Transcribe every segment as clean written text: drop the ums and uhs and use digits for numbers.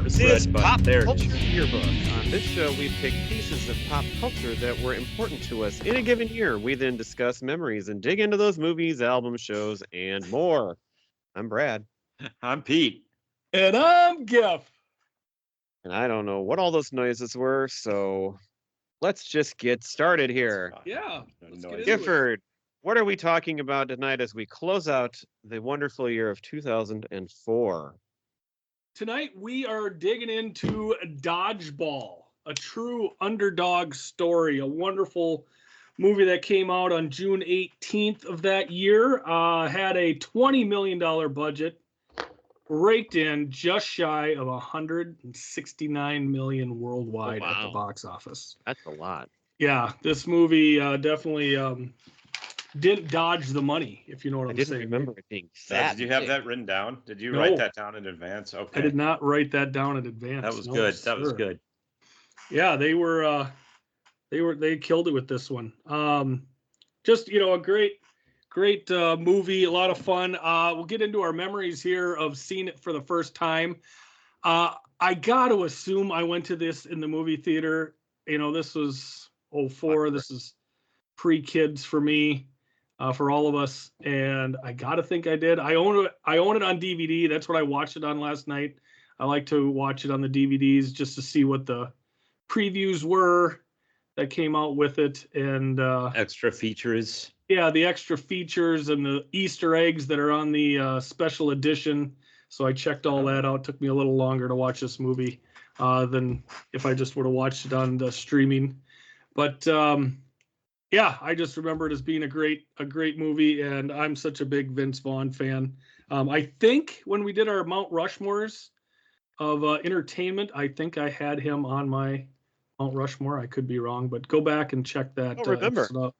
This is red button. Pop There it Culture is. Yearbook. On this show, we pick pieces of pop culture that were important to us in a given year. We then discuss memories and dig into those movies, albums, shows, and more. I'm Brad, I'm Pete. And I'm Geoff. and I don't know what all those noises were, so let's just get started here. Yeah, let's get into it. Gifford, what are we talking about tonight as we close out the wonderful year of 2004? Tonight we are digging into Dodgeball, a true underdog story, a wonderful movie that came out on June 18th of that year. Had a $20 million budget, raked in just shy of 169 million worldwide at the box office. That's a lot. Yeah, this movie definitely didn't dodge the money, if you know what I'm saying. I didn't remember it being that. Did you have big. that written down? Did you No. write that down in advance? Okay. I did not write that down in advance. That was No, good. That was sir. good. Yeah, they killed it with this one. Just a great movie, a lot of fun. We'll get into our memories here of seeing it for the first time. I got to assume I went to this in the movie theater. This was 2004. This is pre-kids for me, for all of us, and I got to think I did. I own it on DVD. That's what I watched it on last night. I like to watch it on the DVDs just to see what the previews were that came out with it, and Extra features. yeah, the extra features and the Easter eggs that are on the special edition. So I checked all that out. Took me a little longer to watch this movie than if I just would have watched it on the streaming. But yeah, I just remember it as being a great movie, and I'm such a big Vince Vaughn fan. I think when we did our Mount Rushmores of entertainment, I think I had him on my Mount Rushmore. I could be wrong, but go back and check that. Remember. episode out.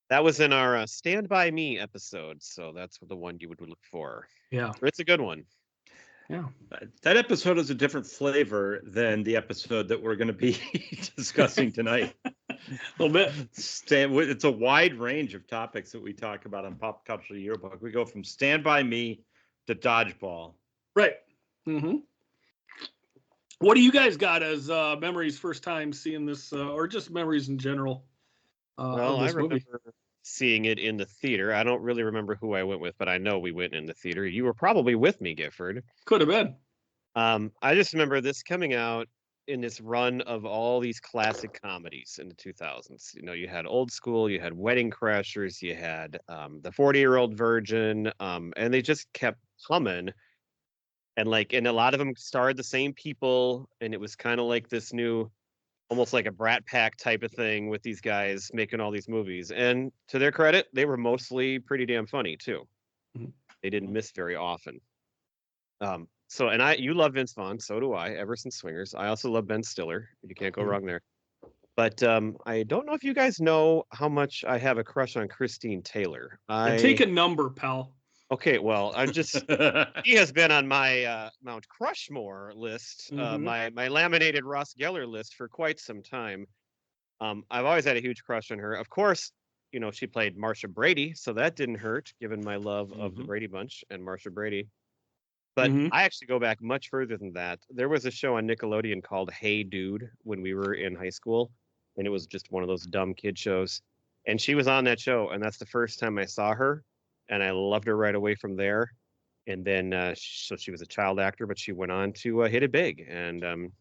That was in our Stand By Me episode, so that's the one you would look for. Yeah. It's a good one. Yeah. That episode is a different flavor than the episode that we're going to be discussing tonight. A little bit. It's a wide range of topics that we talk about on Pop Culture Yearbook. We go from Stand By Me to Dodgeball. Right. Mm-hmm. What do you guys got as memories first time seeing this, or just memories in general? Well, I this remember movie? seeing it in the theater. I don't really remember who I went with, but I know we went in the theater. You were probably with me, Gifford. Could have been. I just remember this coming out in this run of all these classic comedies in the 2000s. You had Old School, you had Wedding Crashers, you had The 40-Year-Old Virgin, and they just kept humming. And a lot of them starred the same people, and it was kind of like this new, almost like a Brat Pack type of thing with these guys making all these movies. And to their credit, they were mostly pretty damn funny too. Mhm. They didn't miss very often. You love Vince Vaughn, so do I. Ever since Swingers, I also love Ben Stiller. You can't go wrong there. But I don't know if you guys know how much I have a crush on Christine Taylor. Take a number, pal. Okay, well, I'm just. He has been on my Mount Crushmore list, my laminated Ross Geller list for quite some time. I've always had a huge crush on her. Of course, she played Marsha Brady, so that didn't hurt, given my love of the Brady Bunch and Marsha Brady. But I actually go back much further than that. There was a show on Nickelodeon called Hey Dude when we were in high school, and it was just one of those dumb kid shows. And she was on that show, and that's the first time I saw her. And I loved her right away from there. And then, so she was a child actor, but she went on to hit it big. And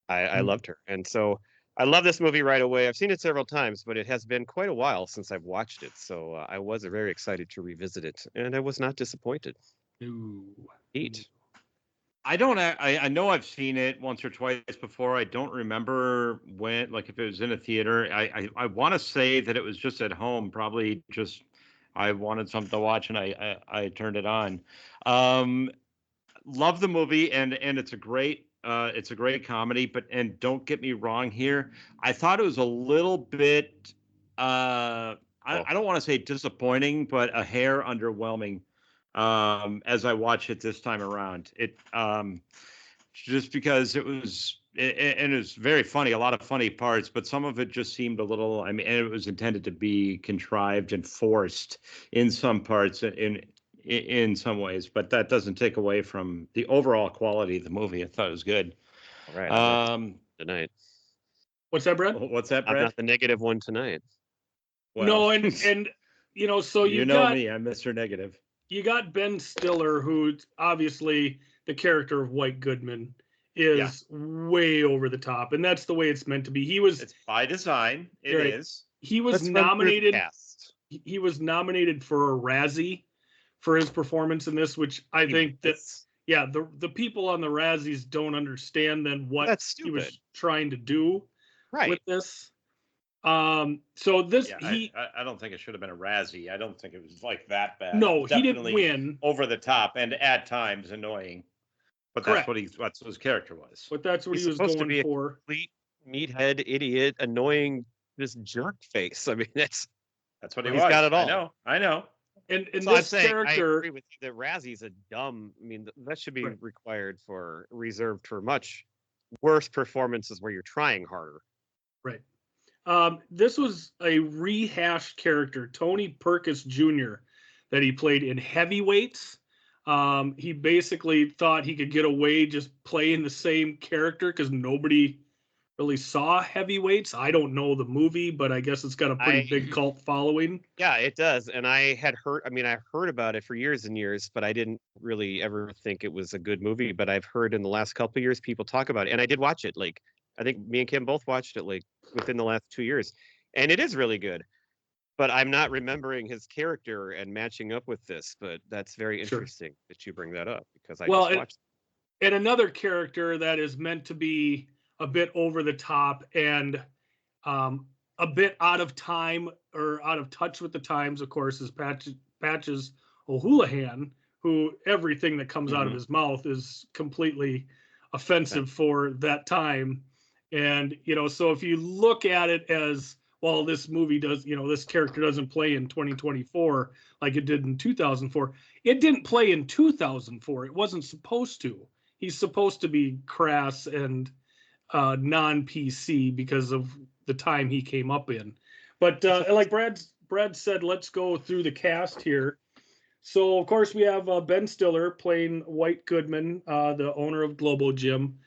I loved her. And so I love this movie right away. I've seen it several times, but it has been quite a while since I've watched it. So I was very excited to revisit it. And I was not disappointed. Ooh. Pete. I know I've seen it once or twice before. I don't remember when, if it was in a theater. I want to say that it was just at home, probably just... I wanted something to watch, and I turned it on. Love the movie, and it's a great comedy. And don't get me wrong here, I thought it was a little bit I don't want to say disappointing, but a hair underwhelming as I watched it this time around. It just because it was very funny, a lot of funny parts, but some of it just seemed a little, and it was intended to be contrived and forced in some parts, in some ways, but that doesn't take away from the overall quality of the movie. I thought it was good. All right. Tonight. What's that, Brett? What's that, I'm Brett? not the negative one tonight. Well, no, and so you know me, I'm Mr. Negative. You got Ben Stiller, who's obviously the character of White Goodman is way over the top, and that's the way it's meant to be. It's by design. It is. He was nominated. He was nominated for a Razzie for his performance in this, which I think the people on the Razzies don't understand then what he was trying to do with this. So this I don't think it should have been a Razzie. I don't think it was like that bad. No, he didn't win. Over the top and at times annoying. But that's what his character was. But that's what he was going to be for. A complete meathead, idiot, annoying, just jerk face. I mean, that's what he was. He's got it all. I know. And so this character, I agree with you that Razzie's a dumb. I mean, that should be required reserved for much worse performances where you're trying harder. Right. This was a rehashed character, Tony Perkis Jr., that he played in Heavyweights. He basically thought he could get away just playing the same character because nobody really saw Heavyweights. I don't know the movie, but I guess it's got a pretty big cult following. Yeah, it does. And I heard about it for years and years, but I didn't really ever think it was a good movie. But I've heard in the last couple of years people talk about it, and I did watch it. Like, I think me and Kim both watched it like within the last 2 years, and it is really good. But I'm not remembering his character and matching up with this. But that's very interesting that you bring that up because I just watched it. And another character that is meant to be a bit over the top and a bit out of time or out of touch with the times, of course, is Patches O'Houlihan, who everything that comes out of his mouth is completely offensive for that time. And, so if you look at it as, well, this movie does, this character doesn't play in 2024 like it did in 2004. It didn't play in 2004. It wasn't supposed to. He's supposed to be crass and non-PC because of the time he came up in. But like Brad said, let's go through the cast here. So, of course, we have Ben Stiller playing White Goodman, the owner of Globo Gym.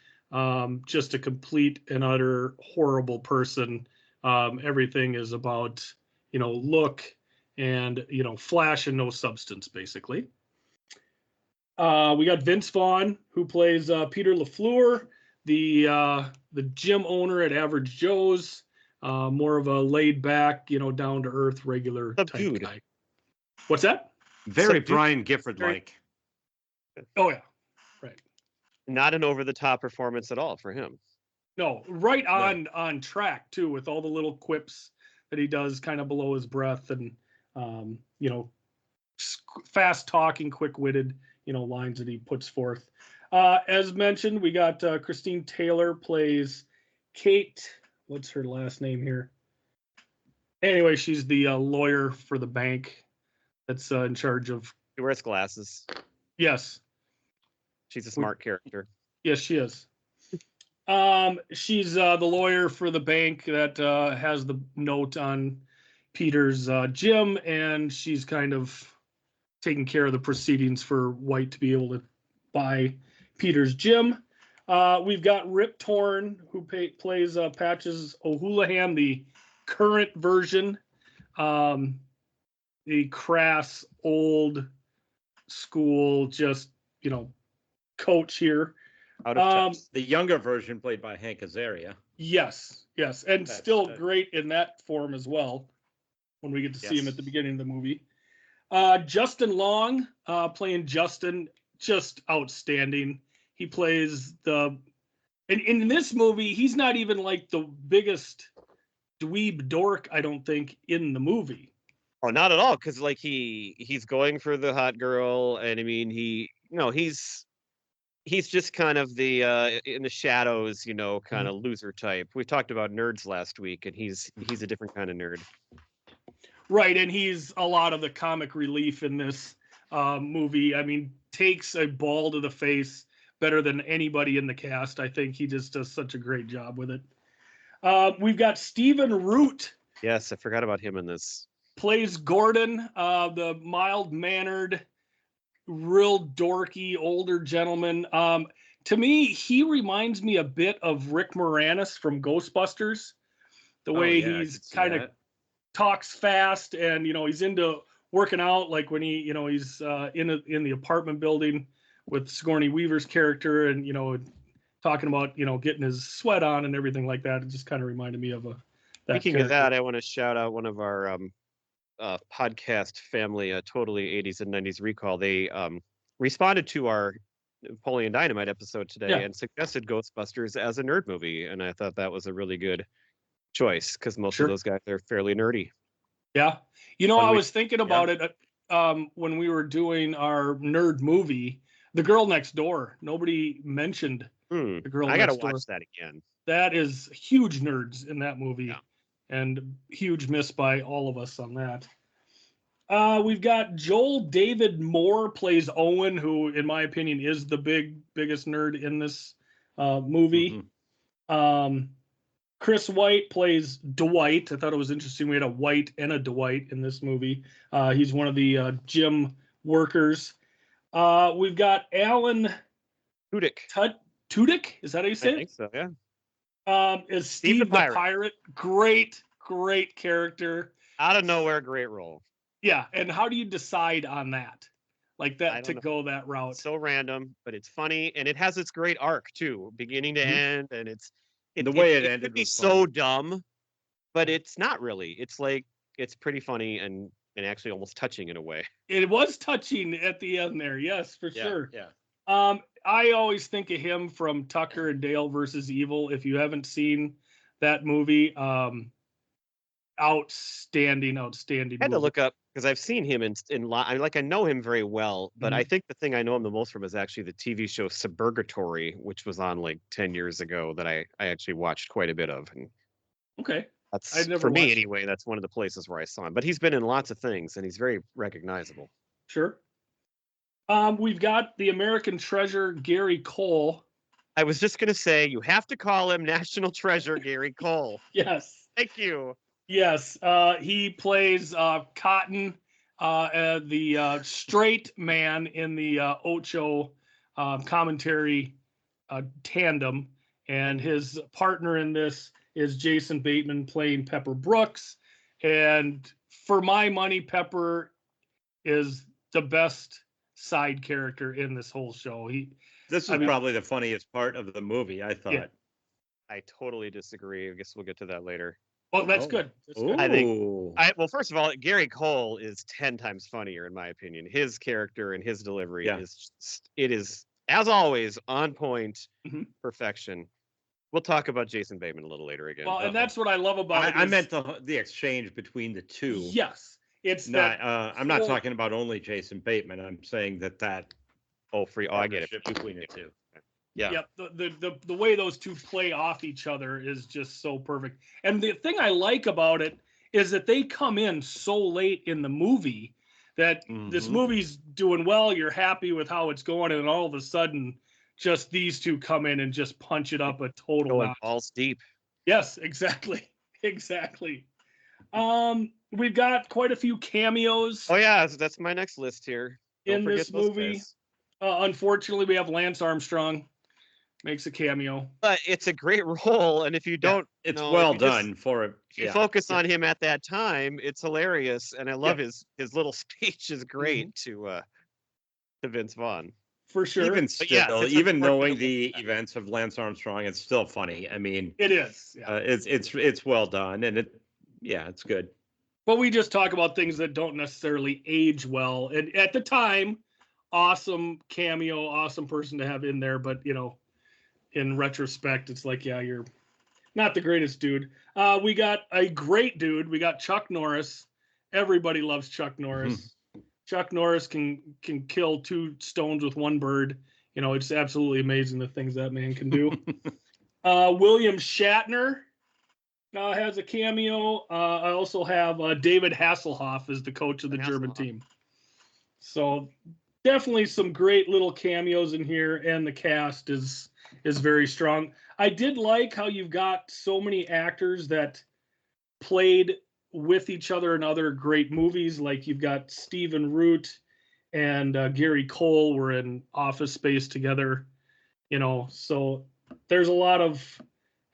Just a complete and utter horrible person. Everything is about, look and, flash and no substance, basically. We got Vince Vaughn, who plays Peter LaFleur, the gym owner at Average Joe's, more of a laid back, down to earth, regular type guy. What's that? Very Brian Gifford-like. Oh, yeah. Right. Not an over-the-top performance at all for him. No, right on track, too, with all the little quips that he does kind of below his breath and, fast-talking, quick-witted, lines that he puts forth. As mentioned, we got Christine Taylor plays Kate. What's her last name here? Anyway, she's the lawyer for the bank that's in charge of. She wears glasses. Yes. She's a smart character. Yes, she is. She's the lawyer for the bank that has the note on Peter's gym, and she's kind of taking care of the proceedings for White to be able to buy Peter's gym. We've got Rip Torn, who plays Patches O'Houlihan, the current version, the crass, old school, just, coach here. Out of touch. The younger version played by Hank Azaria. Yes, and that's still great in that form as well, when we get to see him at the beginning of the movie. Justin Long, playing Justin, just outstanding. He plays and in this movie, he's not even like the biggest dweeb dork, I don't think, in the movie. Oh, not at all, because like he's going for the hot girl, and I mean he's just kind of the in the shadows, kind of loser type. We talked about nerds last week, and he's a different kind of nerd. Right, and he's a lot of the comic relief in this movie. I mean, takes a ball to the face better than anybody in the cast. I think he just does such a great job with it. We've got Stephen Root. Yes, I forgot about him in this. Plays Gordon, the mild-mannered, real dorky older gentleman. To me, he reminds me a bit of Rick Moranis from Ghostbusters. The way he's kind of talks fast, and he's into working out, like when he's in the apartment building with Sigourney Weaver's character, and talking about getting his sweat on and everything like that. It just kind of reminded me of Speaking of that, I want to shout out one of our podcast family, totally 80s and 90s recall. They responded to our Napoleon Dynamite episode today and suggested Ghostbusters as a nerd movie, and I thought that was a really good choice because most of those guys are fairly nerdy. Yeah, I was thinking about it when we were doing our nerd movie, The Girl Next Door. Nobody mentioned The Girl Next Door. I gotta watch that again. That is huge nerds in that movie, and huge miss by all of us on that. We've got Joel David Moore plays Owen, who, in my opinion, is the biggest nerd in this movie. Chris White plays Dwight. I thought it was interesting. We had a White and a Dwight in this movie. He's one of the gym workers. We've got Alan Tudyk. Tudyk? Is that how you say it? I think so, yeah. Is Steve the Pirate. Great character. Out of nowhere, great role. Yeah, and how do you decide on that? Like that to go that route? It's so random, but it's funny, and it has its great arc too, beginning to end, and the way it ended could be so dumb, but it's not really. It's like it's pretty funny and actually almost touching in a way. It was touching at the end there, yes, for sure. Yeah. I always think of him from Tucker and Dale versus Evil. If you haven't seen that movie, outstanding. I had to look up because I've seen him in I know him very well, but I think the thing I know him the most from is actually the TV show Suburgatory, which was on like 10 years ago that I actually watched quite a bit of. And that's for me anyway. That's one of the places where I saw him. But he's been in lots of things, and he's very recognizable. Sure. We've got the American Treasure, Gary Cole. I was just gonna say you have to call him National Treasure, Gary Cole. Yes. Thank you. Yes, he plays Cotton, the straight man in the Ocho commentary tandem, and his partner in this is Jason Bateman playing Pepper Brooks. And for my money, Pepper is the best side character in this whole show. This is probably the funniest part of the movie, I thought. Yeah. I totally disagree. I guess we'll get to that later. Oh, that's good. I think. Well, first of all, Gary Cole is 10 times funnier in my opinion. His character and his delivery is as always on point, perfection. We'll talk about Jason Bateman a little later again. Well, and that's what I love about it. I meant the exchange between the two. Yes, it's not. I'm not talking about only Jason Bateman. I'm saying that. I get it between the two. Yeah. The way those two play off each other is just so perfect. And the thing I like about it is that they come in so late in the movie that this movie's doing well. You're happy with how it's going, and all of a sudden, just these two come in and just punch it up a total notch. Balls deep. Yes, exactly. We've got quite a few cameos. Oh yeah, that's my next list here. In this movie. Unfortunately, we have Lance Armstrong. Makes a cameo, but it's a great role, and if you don't, it's well done for it. If you focus on him at that time, it's hilarious, and I love his little speech is great to Vince Vaughn. For sure. Even still, even knowing the events of Lance Armstrong, it's still funny. I mean, it is. Yeah. It's well done, and it's good. But we just talk about things that don't necessarily age well, and at the time, awesome cameo, awesome person to have in there, but in retrospect, it's like, you're not the greatest dude. We got a great dude. We got Chuck Norris. Everybody loves Chuck Norris. Chuck Norris can kill two stones with one bird. It's absolutely amazing the things that man can do. William Shatner has a cameo. I also have David Hasselhoff as the coach of the German team. So definitely some great little cameos in here, and the cast is very strong. I did like how you've got so many actors that played with each other in other great movies. Like you've got Stephen Root and Gary Cole were in Office Space together. So there's a lot of.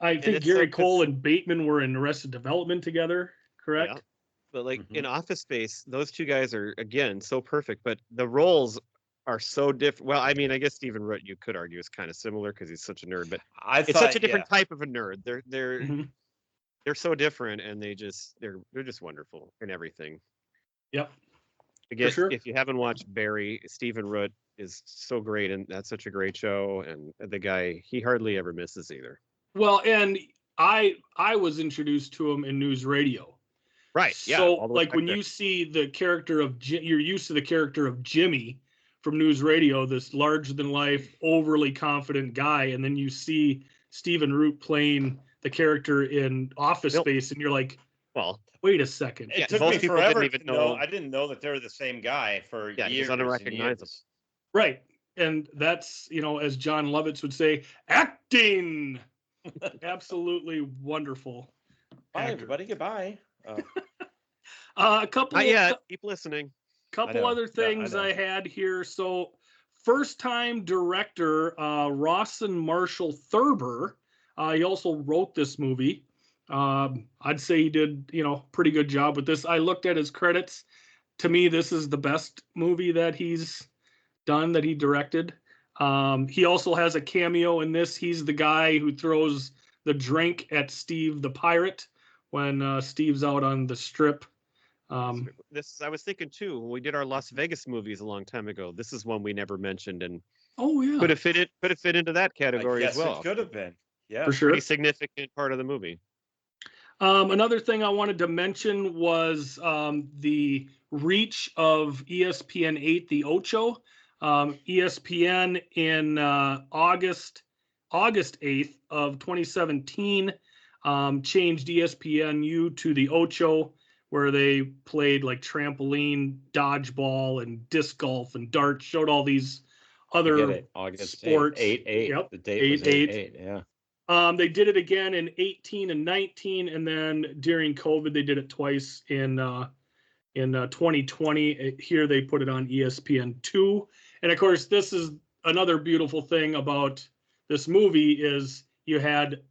I think Gary Cole and Bateman were in Arrested Development together, correct? Yeah. But in Office Space, those two guys are again so perfect, but the roles are so different. Well, I mean, I guess Stephen Root, you could argue, is kind of similar because he's such a nerd, but it's such a different type of a nerd. They're so different, and they're just wonderful in everything. Yep. Again, if you haven't watched Barry, Stephen Root is so great, and that's such a great show. And the guy, he hardly ever misses either. Well, and I was introduced to him in news radio. Right. Yeah. So like when you see the character of you're used to the character of Jimmy from news radio, this larger than life, overly confident guy, and then you see Stephen Root playing the character in Office Space, and you're like, well, wait a second. It took me forever to know. I didn't know that they were the same guy for years. He's unrecognizable. Right. And that's, as John Lovitz would say, acting. Absolutely wonderful. Bye, everybody. Goodbye. A couple. Keep listening. Couple other things I had here. So, first-time director Rawson Marshall Thurber. He also wrote this movie. I'd say he did, pretty good job with this. I looked at his credits. To me, this is the best movie that he's done, that he directed. He also has a cameo in this. He's the guy who throws the drink at Steve the pirate when Steve's out on the strip. I was thinking too, when we did our Las Vegas movies a long time ago, this is one we never mentioned, and could have fit into that category as well. It could have been. Yeah, for sure. Pretty significant part of the movie. Another thing I wanted to mention was the reach of ESPN 8, the Ocho. ESPN in August 8th of 2017 changed ESPNU to the Ocho, where they played like trampoline, dodgeball, and disc golf and darts. Showed all these other August sports. 8. Yep. The date was 8. Yeah. They did it again in 18 and 19, and then during COVID they did it twice in 2020. Here they put it on ESPN2. And of course, this is another beautiful thing about this movie is you had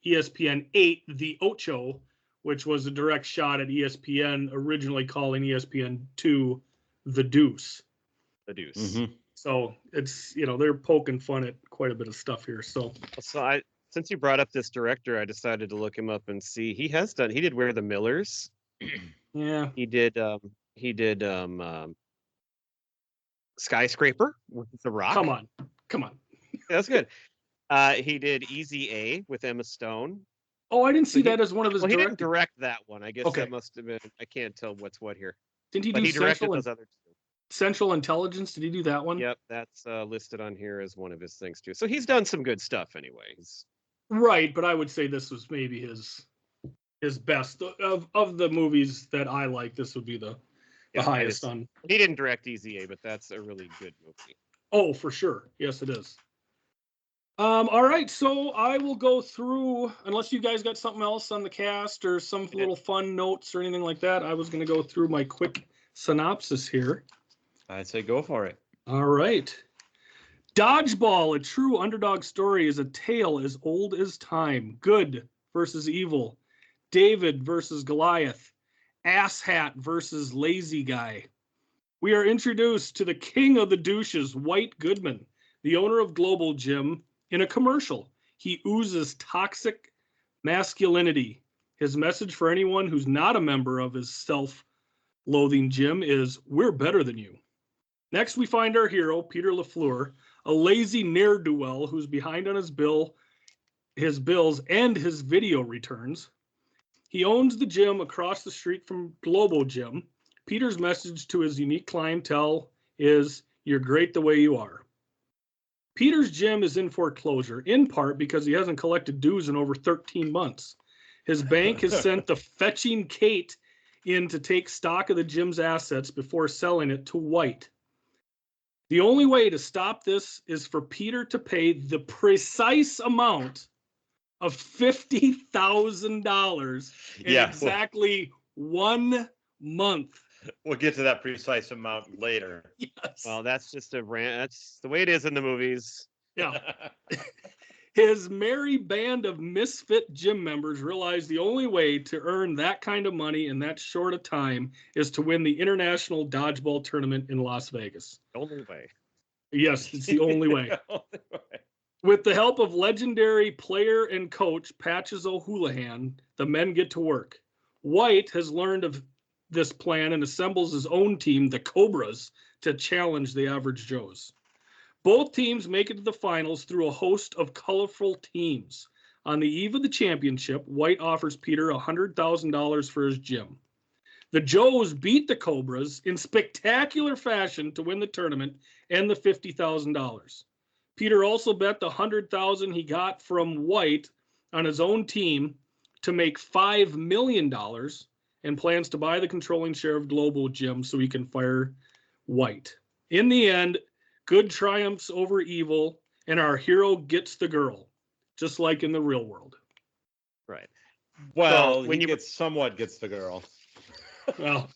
ESPN 8, the Ocho, which was a direct shot at ESPN, originally calling ESPN 2 the Deuce. The Deuce. Mm-hmm. So it's, they're poking fun at quite a bit of stuff here. So since you brought up this director, I decided to look him up and see. He did We're the Millers. Yeah. He did Skyscraper with The Rock. Come on. That's good. He did Easy A with Emma Stone. Oh, I didn't see that as one of his. Well, he didn't direct that one. I guess Okay. That must have been. I can't tell what's what here. Didn't he do he directed those other two. Central Intelligence? Did he do that one? Yep, that's listed on here as one of his things too. So he's done some good stuff, anyways. Right, but I would say this was maybe his best of the movies that I like. This would be the highest on. He didn't direct Easy A, but that's a really good movie. Oh, for sure. Yes, it is. All right, so I will go through, unless you guys got something else on the cast or some little fun notes or anything like that. I was going to go through my quick synopsis here. I'd say go for it. All right. Dodgeball, a true underdog story, is a tale as old as time. Good versus evil. David versus Goliath. Asshat versus lazy guy. We are introduced to the king of the douches, White Goodman, the owner of Global Gym, in a commercial. He oozes toxic masculinity. His message for anyone who's not a member of his self-loathing gym is, we're better than you. Next, we find our hero, Peter LaFleur, a lazy ne'er-do-well who's behind on his bills and his video returns. He owns the gym across the street from Global Gym. Peter's message to his unique clientele is, you're great the way you are. Peter's gym is in foreclosure, in part because he hasn't collected dues in over 13 months. His bank has sent the fetching Kate in to take stock of the gym's assets before selling it to White. The only way to stop this is for Peter to pay the precise amount of $50,000 in exactly 1 month. We'll get to that precise amount later. Yes. Well, that's just a rant. That's the way it is in the movies. Yeah. His merry band of misfit gym members realized the only way to earn that kind of money in that short a time is to win the International Dodgeball Tournament in Las Vegas. Only way. Yes, it's the only way. With the help of legendary player and coach Patches O'Houlihan, the men get to work. White has learned of this plan and assembles his own team, the Cobras, to challenge the average Joes. Both teams make it to the finals through a host of colorful teams. On the eve of the championship, White offers Peter $100,000 for his gym. The Joes beat the Cobras in spectacular fashion to win the tournament and the $50,000. Peter also bet the $100,000 he got from White on his own team to make $5 million and plans to buy the controlling share of Global Gym so he can fire White. In the end, good triumphs over evil, and our hero gets the girl, just like in the real world. Right. Well, when he somewhat gets the girl. Well,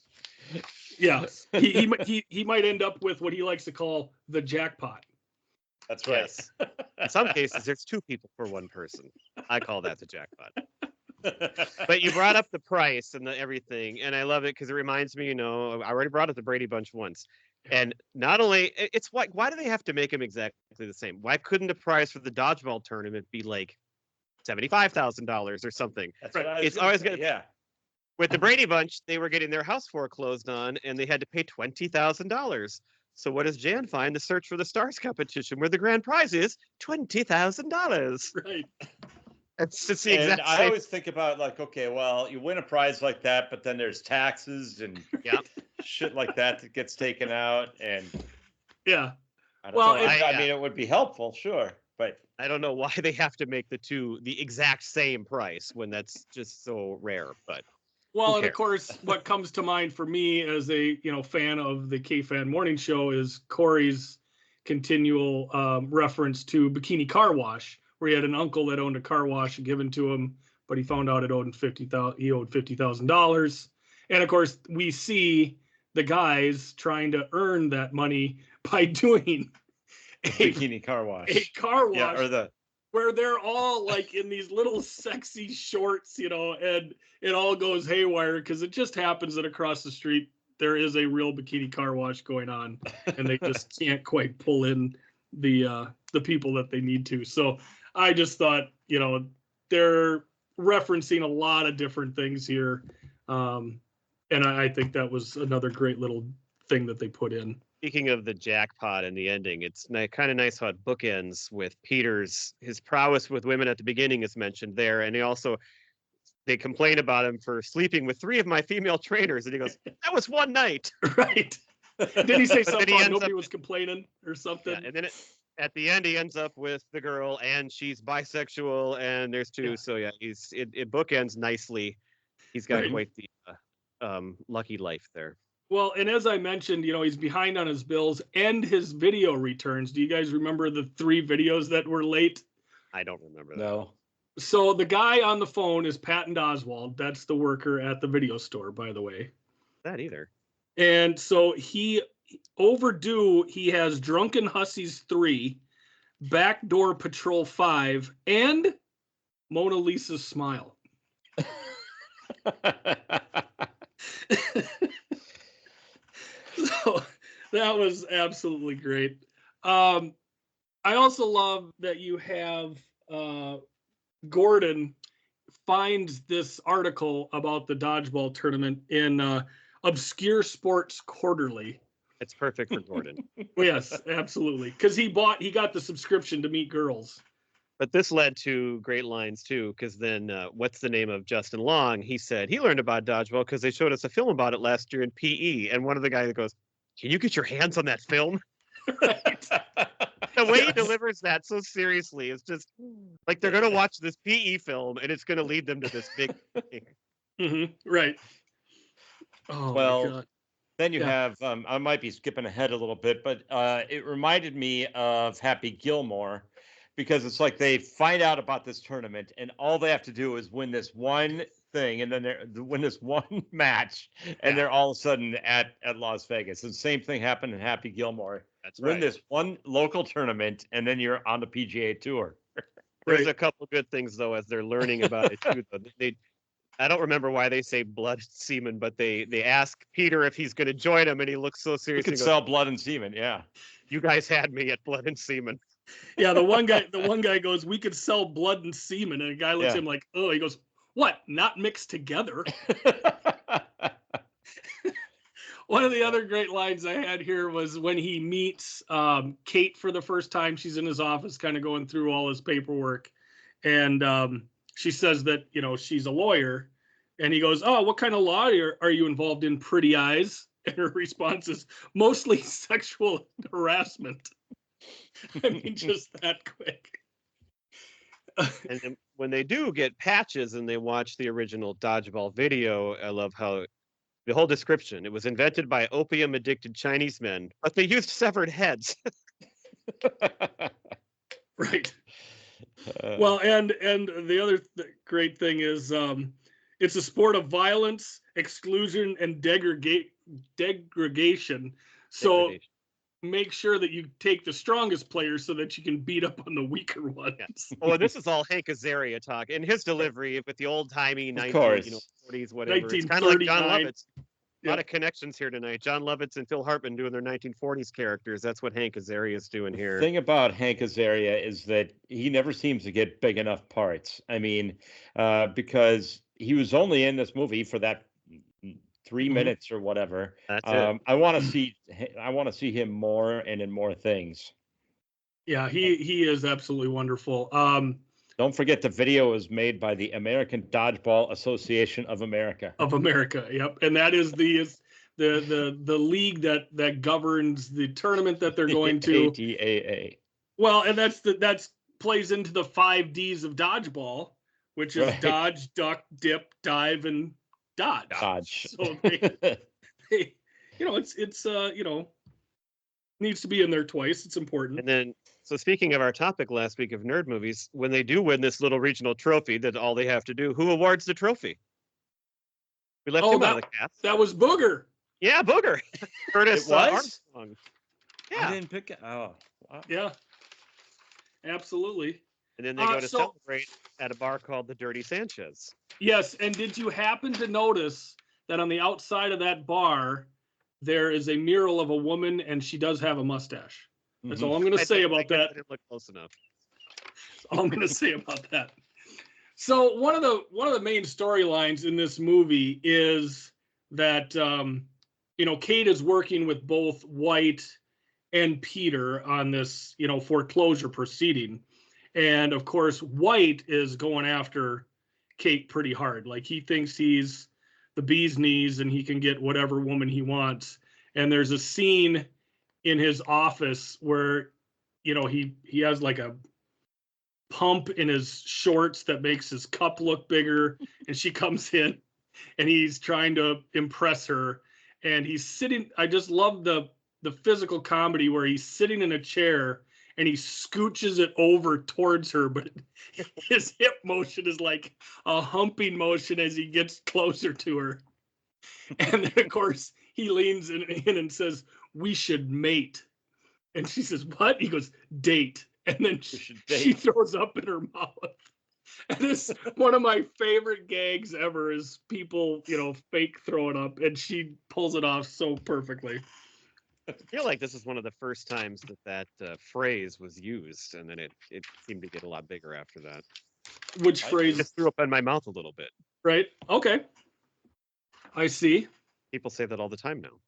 yeah, he might end up with what he likes to call the jackpot. That's right. Yes. In some cases, there's two people for one person. I call that the jackpot. But you brought up the price and everything, and I love it because it reminds me, I already brought up the Brady Bunch once. And not only, it's why do they have to make them exactly the same? Why couldn't the price for the dodgeball tournament be like $75,000 or something? That's right. It's always going to, yeah. With the Brady Bunch, they were getting their house foreclosed on, and they had to pay $20,000. So what does Jan find? The Search for the Stars competition, where the grand prize is $20,000. Right. It's the exact I same. always think about okay, well, you win a prize like that, but then there's taxes and shit like that gets taken out, and yeah. I mean, it would be helpful, sure, but I don't know why they have to make the two the exact same price when that's just so rare. But well, and of course, what comes to mind for me as a fan of the K-Fan Morning Show is Corey's continual reference to Bikini Car Wash, where he had an uncle that owned a car wash given to him, but he found out he owed $50,000. And of course, we see the guys trying to earn that money by doing a bikini car wash. A car wash. Yeah, where they're all like in these little sexy shorts, and it all goes haywire because it just happens that across the street there is a real bikini car wash going on, and they just can't quite pull in the people that they need to. So I just thought, they're referencing a lot of different things here, and I think that was another great little thing that they put in. Speaking of the jackpot and the ending, it's kind of nice how it bookends with his prowess with women at the beginning is mentioned there. And they complain about him for sleeping with 3 of my female trainers. And he goes, that was one night. Right. Did he say something about nobody was complaining or something? Yeah, and then at the end, he ends up with the girl and she's bisexual and there's 2. Yeah. So yeah, it bookends nicely. He's got quite the lucky life there. Well, and as I mentioned, he's behind on his bills and his video returns. Do you guys remember the 3 videos that were late? I don't remember that. No. So the guy on the phone is Patton Oswald. That's the worker at the video store, by the way. That either. And so he has Drunken Hussies 3, Backdoor Patrol 5, and Mona Lisa's Smile. So that was absolutely great. I also love that you have Gordon finds this article about the dodgeball tournament in Obscure Sports Quarterly. It's perfect for Gordon. Yes, absolutely. Because he got the subscription to meet girls. But this led to great lines too, because then what's the name of Justin Long? He said he learned about dodgeball because they showed us a film about it last year in PE. And one of the guys goes, "Can you get your hands on that film?" Right. The way he delivers that so seriously is just like they're going to watch this PE film and it's going to lead them to this big thing. Mm-hmm. Right. Oh, well, my God. Then you have, I might be skipping ahead a little bit, but it reminded me of Happy Gilmore, because it's like they find out about this tournament and all they have to do is win this one thing, and then they win this one match, and they're all of a sudden at Las Vegas. And the same thing happened in Happy Gilmore. That's Win right. this one local tournament, and then you're on the PGA Tour. There's a couple good things though as they're learning about it too. I don't remember why they say blood and semen, but they ask Peter if he's going to join them, and he looks so serious. We could sell blood and semen. Yeah, you guys had me at blood and semen. Yeah, the one guy goes, "We could sell blood and semen," and a guy looks at him like, "Oh," he goes, "What? Not mixed together?" One of the other great lines I had here was when he meets Kate for the first time. She's in his office, kind of going through all his paperwork, and she says that, she's a lawyer, and he goes, "Oh, what kind of law are you involved in, pretty eyes?" And her response is, "Mostly sexual harassment." I mean, just that quick. And then when they do get patches and they watch the original Dodgeball video, I love how the whole description, it was invented by opium addicted Chinese men, but they used severed heads. Right. Well, and the other great thing is it's a sport of violence, exclusion, and degradation. So make sure that you take the strongest players so that you can beat up on the weaker ones. Yeah. Oh, this is all Hank Azaria talk. In his delivery with the old-timey 40s, whatever. It's kind of like John Lovitz. A lot of connections here tonight. John Lovitz and Phil Hartman doing their 1940s characters. That's what Hank Azaria is doing here. The thing about Hank Azaria is that he never seems to get big enough parts. I mean, because he was only in this movie for that 3 minutes or whatever. That's it. I want to see him more and in more things. Yeah, he is absolutely wonderful. Don't forget the video was made by the American Dodgeball Association of America. Yep, and that is the league that governs the tournament that they're going to. ADAA. Well, and that's plays into the 5 Ds of dodgeball, which is dodge, duck, dip, dive, and dodge. So they it's needs to be in there twice. It's important. And then, so speaking of our topic last week of nerd movies, when they do win this little regional trophy, that all they have to do, who awards the trophy? We left him out of the cast. That was Booger. Yeah, Booger. Curtis Armstrong. Yeah. I didn't pick it. Oh, wow. Yeah. Absolutely. And then they go to celebrate at a bar called the Dirty Sanchez. Yes, and did you happen to notice that on the outside of that bar, there is a mural of a woman, and she does have a mustache? That's all I'm going to say about that. I didn't look close enough. That's all I'm going to say about that. So one of the main storylines in this movie is that Kate is working with both White and Peter on this foreclosure proceeding, and of course White is going after Kate pretty hard. Like, he thinks he's the bee's knees and he can get whatever woman he wants. And there's a scene in his office where he has like a pump in his shorts that makes his cup look bigger, and she comes in and he's trying to impress her, and he's sitting. I just love the physical comedy where he's sitting in a chair and he scooches it over towards her, but his hip motion is like a humping motion as he gets closer to her. And then, of course, he leans in and says, "We should mate." And she says, "What?" He goes, "Date." And then she throws up in her mouth. And this one of my favorite gags ever is people, fake throwing up, and she pulls it off so perfectly. I feel like this is one of the first times that phrase was used, and then it seemed to get a lot bigger after that. Which phrase? I just threw up in my mouth a little bit. Right. Okay. I see. People say that all the time now.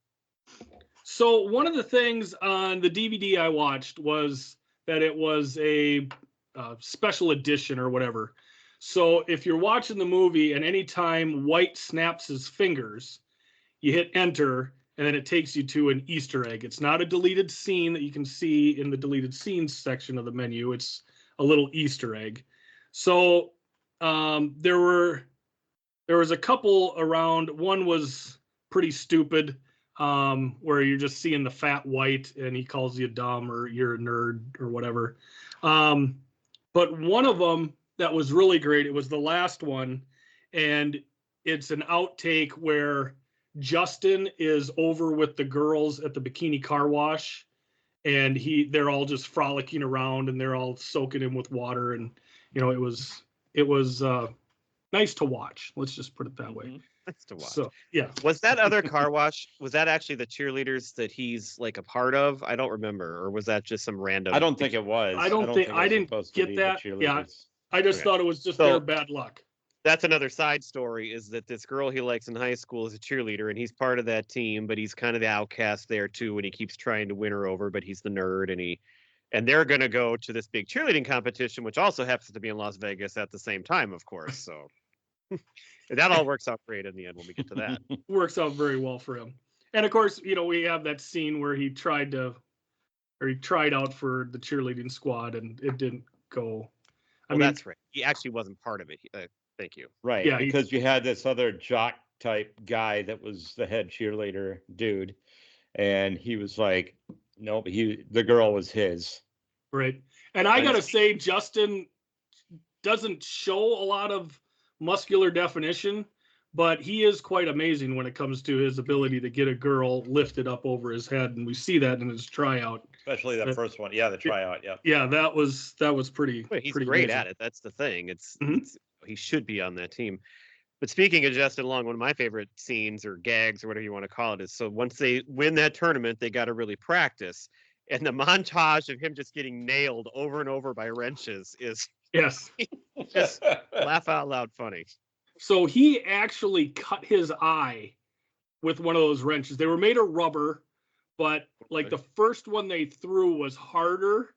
So one of the things on the DVD I watched was that it was a special edition or whatever. So if you're watching the movie and anytime White snaps his fingers, you hit enter, and then it takes you to an Easter egg. It's not a deleted scene that you can see in the deleted scenes section of the menu. It's a little Easter egg. So there was a couple around. One was pretty stupid, where you're just seeing the fat White and he calls you dumb or you're a nerd or whatever. But one of them that was really great, it was the last one, and it's an outtake where Justin is over with the girls at the bikini car wash, and they're all just frolicking around, and they're all soaking him with water, and it was nice to watch. Let's just put it that way. Nice to watch. So yeah. Was that other car wash? Was that actually the cheerleaders that he's like a part of? I don't remember, or was that just some random? I don't think it was. I didn't get that. Yeah, I just thought it was just their bad luck. That's another side story, is that this girl he likes in high school is a cheerleader, and he's part of that team, but he's kind of the outcast there too, and he keeps trying to win her over, but he's the nerd, and they're going to go to this big cheerleading competition, which also happens to be in Las Vegas at the same time, of course. So that all works out great in the end when we get to that. Works out very well for him. And of course, we have that scene where he tried out for the cheerleading squad, and it didn't go. I mean, that's right. He actually wasn't part of it. Thank you. Right. Yeah, because you had this other jock type guy that was the head cheerleader dude, and he was like, nope, the girl was his. Right. And I gotta say, Justin doesn't show a lot of muscular definition, but he is quite amazing when it comes to his ability to get a girl lifted up over his head, and we see that in his tryout. Especially the first one. Yeah, the tryout. Yeah. Yeah, that was pretty. He's pretty great amazing. at it. That's the thing. He should be on that team. But speaking of Justin Long, one of my favorite scenes or gags or whatever you want to call it is, so once they win that tournament, they got to really practice. And the montage of him just getting nailed over and over by wrenches is yes, just laugh out loud funny. So he actually cut his eye with one of those wrenches. They were made of rubber, but like the first one they threw was harder,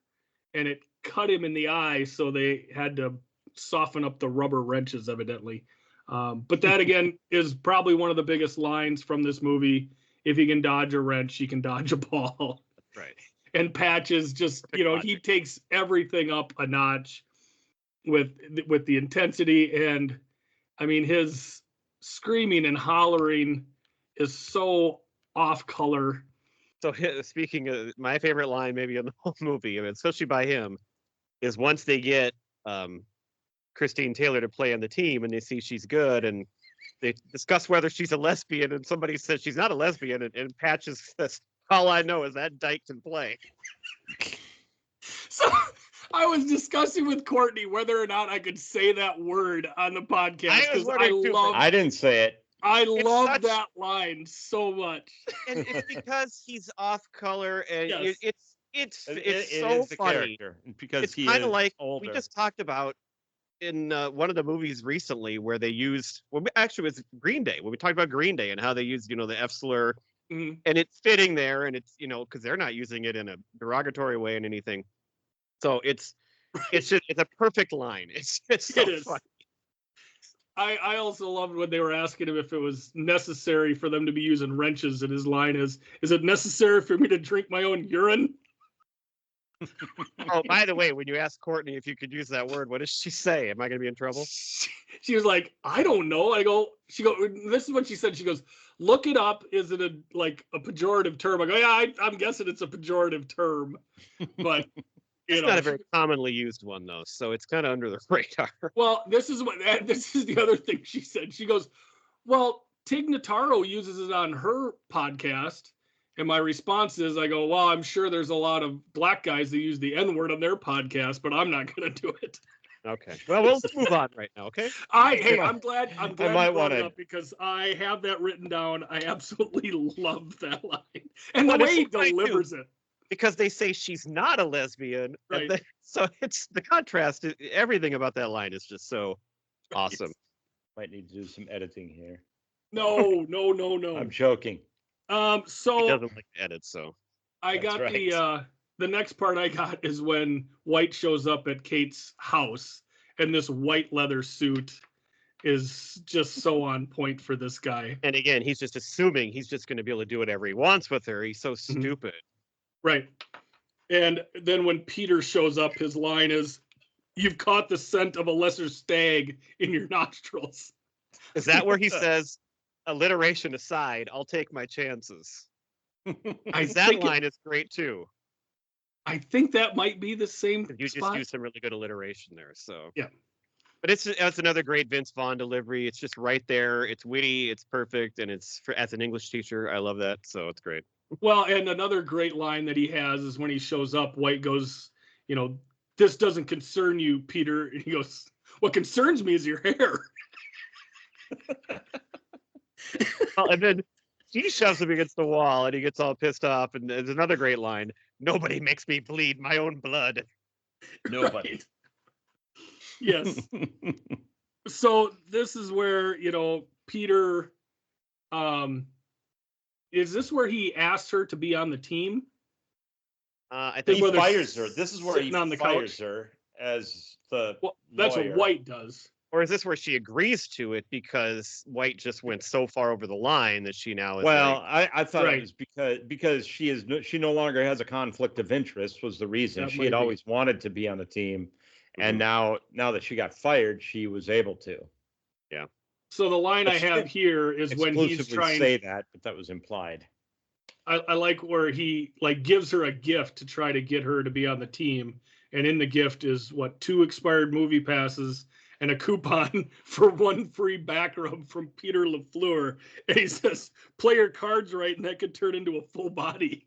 and it cut him in the eye. So they had to soften up the rubber wrenches, evidently. But that again is probably one of the biggest lines from this movie. If you can dodge a wrench, you can dodge a ball. Right. And Patches just, he takes everything up a notch with the intensity, and I mean his screaming and hollering is so off color. So speaking of my favorite line, maybe in the whole movie, especially by him, is once they get Christine Taylor to play on the team, and they see she's good, and they discuss whether she's a lesbian, and somebody says she's not a lesbian, and Patches says, all I know is that dyke can play. So I was discussing with Courtney whether or not I could say that word on the podcast, because I didn't say it. I love that line so much. And it's because he's off color, and yes. it's so funny. Because it's kind of like older. We just talked about in one of the movies recently where they used, actually it was Green Day, when we talked about Green Day and how they used, the F slur, and it's fitting there, and it's, because they're not using it in a derogatory way and anything. So it's a perfect line. It's so funny. I also loved when they were asking him if it was necessary for them to be using wrenches, and his line is it necessary for me to drink my own urine? Oh, by the way, when you ask Courtney if you could use that word, what does she say? Am I going to be in trouble? She was like, I don't know. This is what she said. She goes, look it up. Is it a pejorative term? I go, yeah, I'm guessing it's a pejorative term, but it's not a very commonly used one though, so it's kind of under the radar. Well, this is the other thing she said. She goes, well, Tig Notaro uses it on her podcast. And my response is, I go, well, I'm sure there's a lot of black guys that use the N-word on their podcast, but I'm not going to do it. Okay. Well, we'll move on right now, okay? I'm glad you brought it up, because I have that written down. I absolutely love that line. And the way he delivers it. Because they say she's not a lesbian. Right. So it's the contrast. Everything about that line is just so awesome. Might need to do some editing here. No. I'm joking. So he doesn't like to edit, so I got right. The next part I got is when White shows up at Kate's house, and this white leather suit is just so on point for this guy. And again, he's just assuming he's just going to be able to do whatever he wants with her. He's so stupid. Right. And then when Peter shows up, his line is, "You've caught the scent of a lesser stag in your nostrils." Is that where he says, alliteration aside, I'll take my chances? That line is great too. I think that might be the same. You just used some really good alliteration there. So yeah. But it's another great Vince Vaughn delivery. It's just right there. It's witty. It's perfect, and as an English teacher, I love that. So it's great. Well, and another great line that he has is when he shows up, White goes, this doesn't concern you, Peter. And he goes, what concerns me is your hair. Well, and then he shoves him against the wall, and he gets all pissed off. And there's another great line: "Nobody makes me bleed my own blood." Nobody. Right. Yes. So this is where, Peter, is this where he asked her to be on the team? I He think fires her. This is where he on the fires couch. her as the That's lawyer. what White does. or is this where she agrees to it because White just went so far over the line that she now is Well, like, I thought Right. it was because she no longer has a conflict of interest was the reason. That She might had be. always wanted to be on the team, and Mhm. now that she got fired, she was able to. So the line But I she have didn't here is when he's exclusively trying. say that, but that was implied. I like where he gives her a gift to try to get her to be on the team, and in the gift is 2 expired movie passes and a coupon for 1 free back rub from Peter LaFleur. And he says, "Play your cards right, and that could turn into a full body."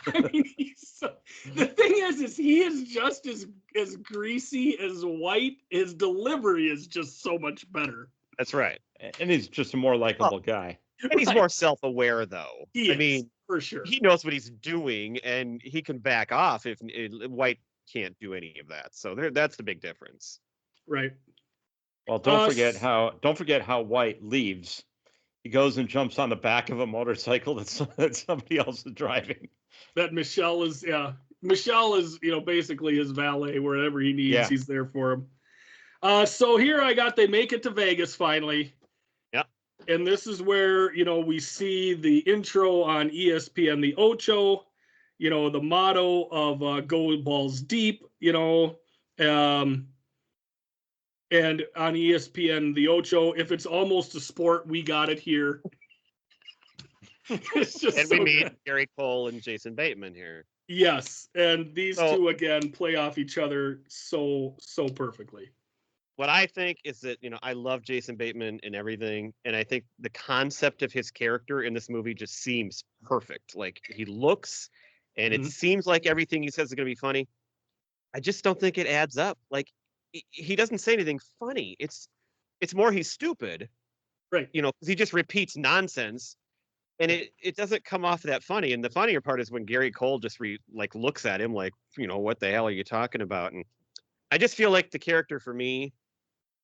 I mean, the thing is he is just as greasy as White. His delivery is just so much better. that's right. And he's just a more likable guy. And he's Right. more self-aware, though. He I is, mean, for sure. he knows what he's doing, and he can back off if White can't do any of that. So that's the big difference. Right. Well, don't forget how White leaves. He goes and jumps on the back of a motorcycle that somebody else is driving. That Michelle is basically his valet. Wherever he needs, Yeah. he's there for him. So here they make it to Vegas finally. Yep. And this is where we see the intro on ESPN, the Ocho, the motto of "Go Balls Deep," and on ESPN, the Ocho, if it's almost a sport, we got it here. It's just And so we meet good. Gary Cole and Jason Bateman here. Yes, and these So- two again play off each other so perfectly. What I think is that, I love Jason Bateman and everything. And I think the concept of his character in this movie just seems perfect. Like, he looks and it Mhm. seems like everything he says is going to be funny. I just don't think it adds up. Like, he doesn't say anything funny. It's more he's stupid, Right. because he just repeats nonsense. And it doesn't come off that funny. And the funnier part is when Gary Cole just looks at him like, what the hell are you talking about? And I just feel like the character for me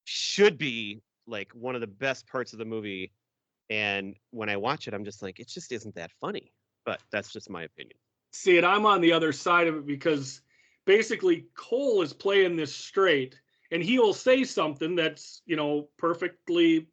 should be like one of the best parts of the movie. And when I watch it, I'm just like, it just isn't that funny. But that's just my opinion. See, and I'm on the other side of it because basically Cole is playing this straight, and he will say something that's perfectly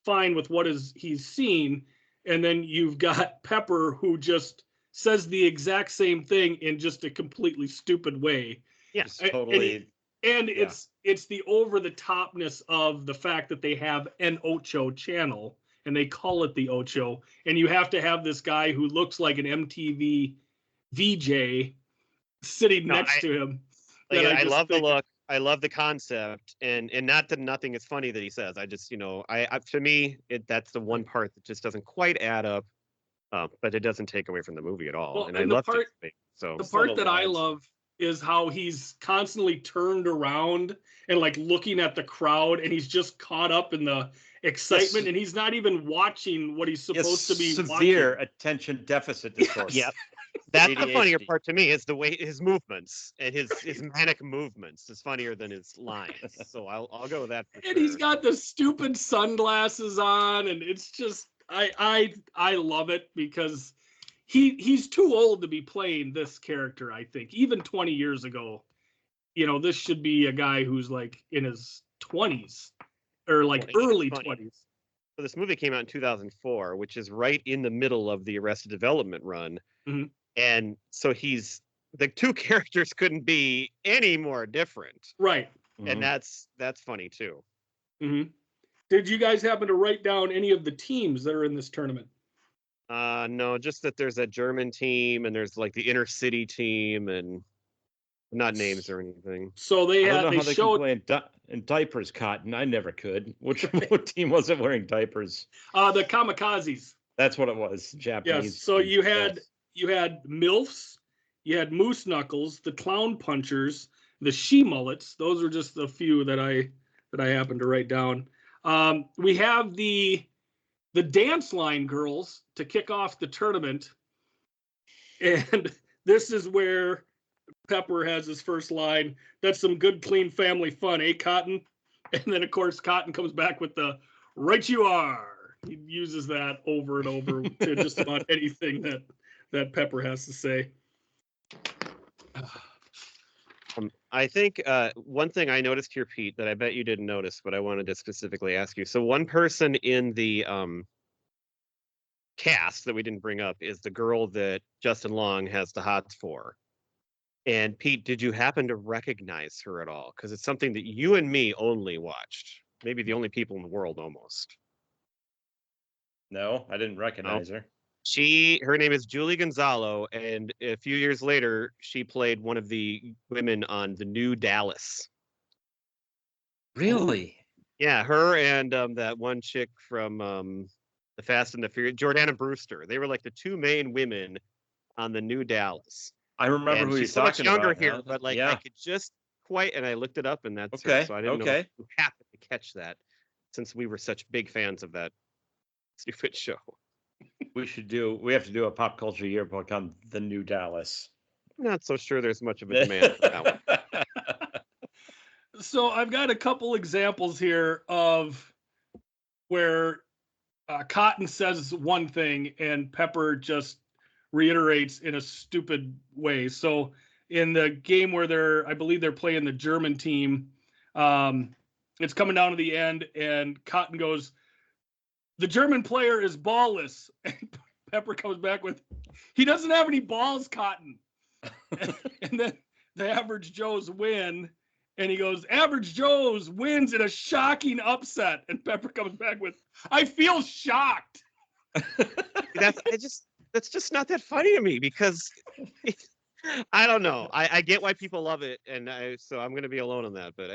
fine with what he's seen, and then you've got Pepper who just says the exact same thing in just a completely stupid way. Yes, totally. And it's the over the topness of the fact that they have an Ocho channel and they call it the Ocho, and you have to have this guy who looks like an MTV VJ sitting next to him. I love the look. I love the concept, and not that nothing is funny that he says. I just, to me, that's the one part that just doesn't quite add up, but it doesn't take away from the movie at all. Well, and and I the love part- it. So The part that I love is how he's constantly turned around and looking at the crowd, and he's just caught up in the excitement, and he's not even watching what he's supposed to be severe watching. attention deficit disorder. Yep. That's the funnier ADHD. part to me is the way his movements and his manic movements is funnier than his lines. So I'll go with that for And sure. he's got the stupid sunglasses on, and it's just I love it because he's too old to be playing this character. I think even 20 years ago, this should be a guy who's in his 20s or early 20s. So this movie came out in 2004, which is right in the middle of the Arrested Development run. Mhm. And so the two characters couldn't be any more different. Right. And that's funny too. Mm-hmm. Did you guys happen to write down any of the teams that are in this tournament? No, just that there's a German team and there's the inner city team and not names or anything. So they I don't know how they showed can play and diapers, Cotton. I never could. What team was it wearing diapers? The Kamikazes. That's what it was. Japanese. Yes. So team. you had MILFs, you had Moose Knuckles, the Clown Punchers, the She Mullets. Those are just a few that I happened to write down. We have the Dance Line Girls to kick off the tournament, and this is where Pepper has his first line. That's some good, clean family fun, eh, Cotton? And then, of course, Cotton comes back with the "right you are." He uses that over and over to just about anything that Pepper has to say. I think one thing I noticed here, Pete, that I bet you didn't notice, but I wanted to specifically ask you. So one person in the cast that we didn't bring up is the girl that Justin Long has the hots for. And Pete, did you happen to recognize her at all? Because it's something that you and me only watched. Maybe the only people in the world almost. No, I didn't recognize her. Her name is Julie Gonzalo, and a few years later, she played one of the women on The New Dallas. Really? Yeah, her and that one chick from The Fast and the Furious, Jordana Brewster. They were like the two main women on The New Dallas. I remember who she's you're so much talking younger about here, now. but like Yeah. I could just quite, and I looked it up, and that's Okay. her, so I didn't know Okay. if you happened to catch that, since we were such big fans of that stupid show. We have to do a pop culture yearbook on The New Dallas. I'm not so sure there's much of a demand for that one. So I've got a couple examples here of where Cotton says one thing and Pepper just reiterates in a stupid way. So in the game where I believe they're playing the German team, it's coming down to the end, and Cotton goes, "The German player is ballless." And Pepper comes back with, "He doesn't have any balls, Cotton." And then the Average Joes win. And he goes, "Average Joe's wins in a shocking upset." And Pepper comes back with, "I feel shocked." That's just not that funny to me, because I don't know. I get why people love it, and so I'm going to be alone on that. But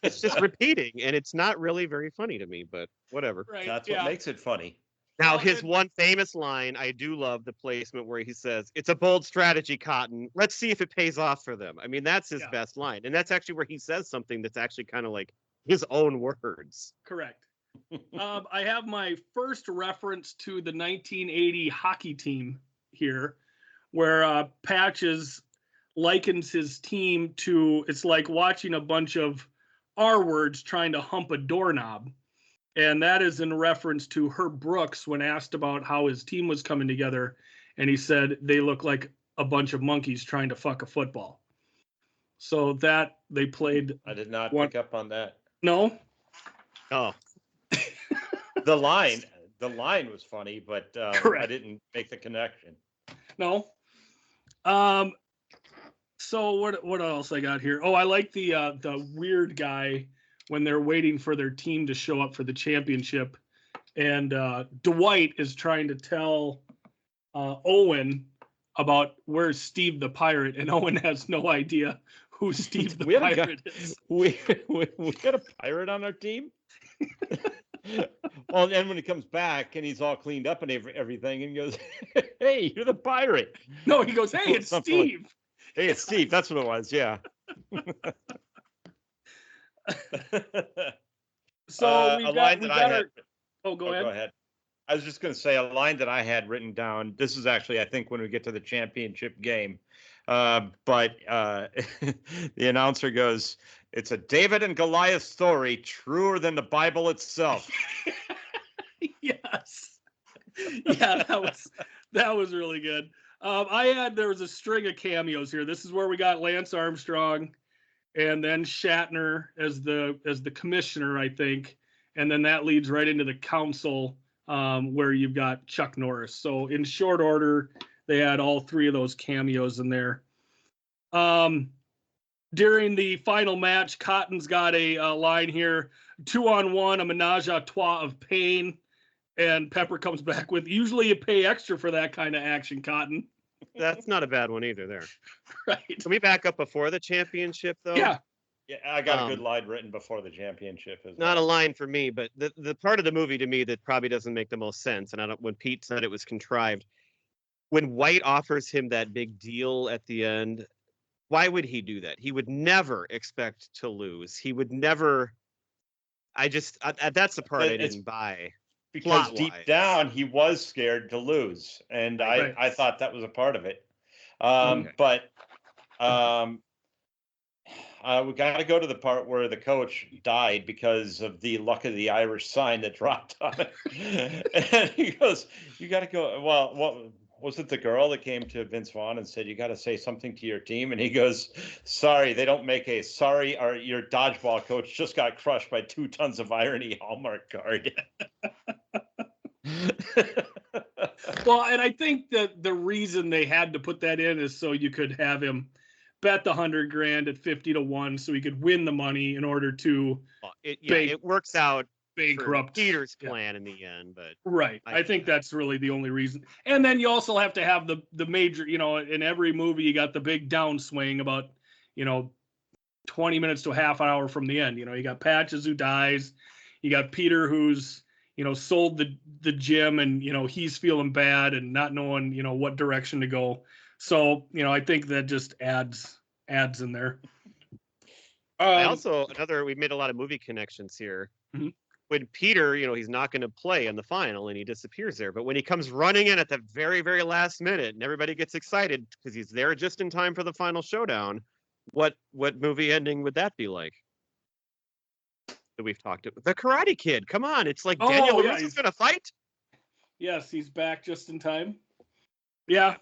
it's just repeating, and it's not really very funny to me. But whatever. Right? That's what makes it funny. Now, Well, his one famous line, I do love the placement where he says, "It's a bold strategy, Cotton. Let's see if it pays off for them." I mean, that's his best line. And that's actually where he says something that's actually kind of like his own words. Correct. I have my first reference to the 1980 hockey team here, where Patches likens his team to, it's like watching a bunch of R words trying to hump a doorknob. And that is in reference to Herb Brooks when asked about how his team was coming together. And he said, "They look like a bunch of monkeys trying to fuck a football." So that they played. I did not pick up on that. No? Oh. The line was funny, but I didn't make the connection. No. So what else I got here? Oh, I like the weird guy when they're waiting for their team to show up for the championship, and Dwight is trying to tell Owen about where's Steve the Pirate, and Owen has no idea who Steve the Pirate is. We got a pirate on our team. Well, and when he comes back and he's all cleaned up and everything, and he goes, "Hey, you're the pirate." No, he goes, "Hey, it's Steve." Hey, it's Steve. That's what it was. Yeah. So a line that I had. Oh, go ahead. Go ahead. I was just going to say a line that I had written down. This is actually, I think, when we get to the championship game. But the announcer goes, "It's a David and Goliath story, truer than the Bible itself." Yes. Yeah, that was really good. There was a string of cameos here. This is where we got Lance Armstrong, and then Shatner as the commissioner, I think, and then that leads right into the council, where you've got Chuck Norris. So in short order, they had all three of those cameos in there. During the final match, Cotton's got a line here: 2-on-1, a menage a trois of pain. And Pepper comes back with, "Usually you pay extra for that kind of action, Cotton." That's not a bad one either there. Right. Can we back up before the championship, though? Yeah. Yeah, I got a good line written before the championship. Not a line for me, but the part of the movie to me that probably doesn't make the most sense, and when Pete said it was contrived, when White offers him that big deal at the end, why would he do that? He would never expect to lose. He would never. That's the part I didn't buy. Because deep down he was scared to lose, and I thought that was a part of it. But we got to go to the part where the coach died because of the luck of the Irish sign that dropped on it. And he goes, "You got to go." Well, what was it? The girl that came to Vince Vaughn and said, "You got to say something to your team." And he goes, "Sorry, they don't make a sorry. Or your dodgeball coach just got crushed by 2 tons of irony Hallmark card." Well, and I think that the reason they had to put that in is so you could have him bet the $100,000 at 50 to 1, so he could win the money in order to. It works out. Bankrupt Peter's plan in the end, but I think that's really the only reason. And then you also have to have the major, in every movie you got the big downswing about 20 minutes to a half an hour from the end. You got Patches who dies, you got Peter who's sold the gym, and he's feeling bad and not knowing what direction to go. So I think that just adds in there. We made a lot of movie connections here. Mm-hmm. When Peter, he's not going to play in the final and he disappears there. But when he comes running in at the very, very last minute and everybody gets excited because he's there just in time for the final showdown, what movie ending would that be like? That we've talked about. The Karate Kid. Come on. It's like Daniel Lewis is going to fight. Yes, he's back just in time. Yeah.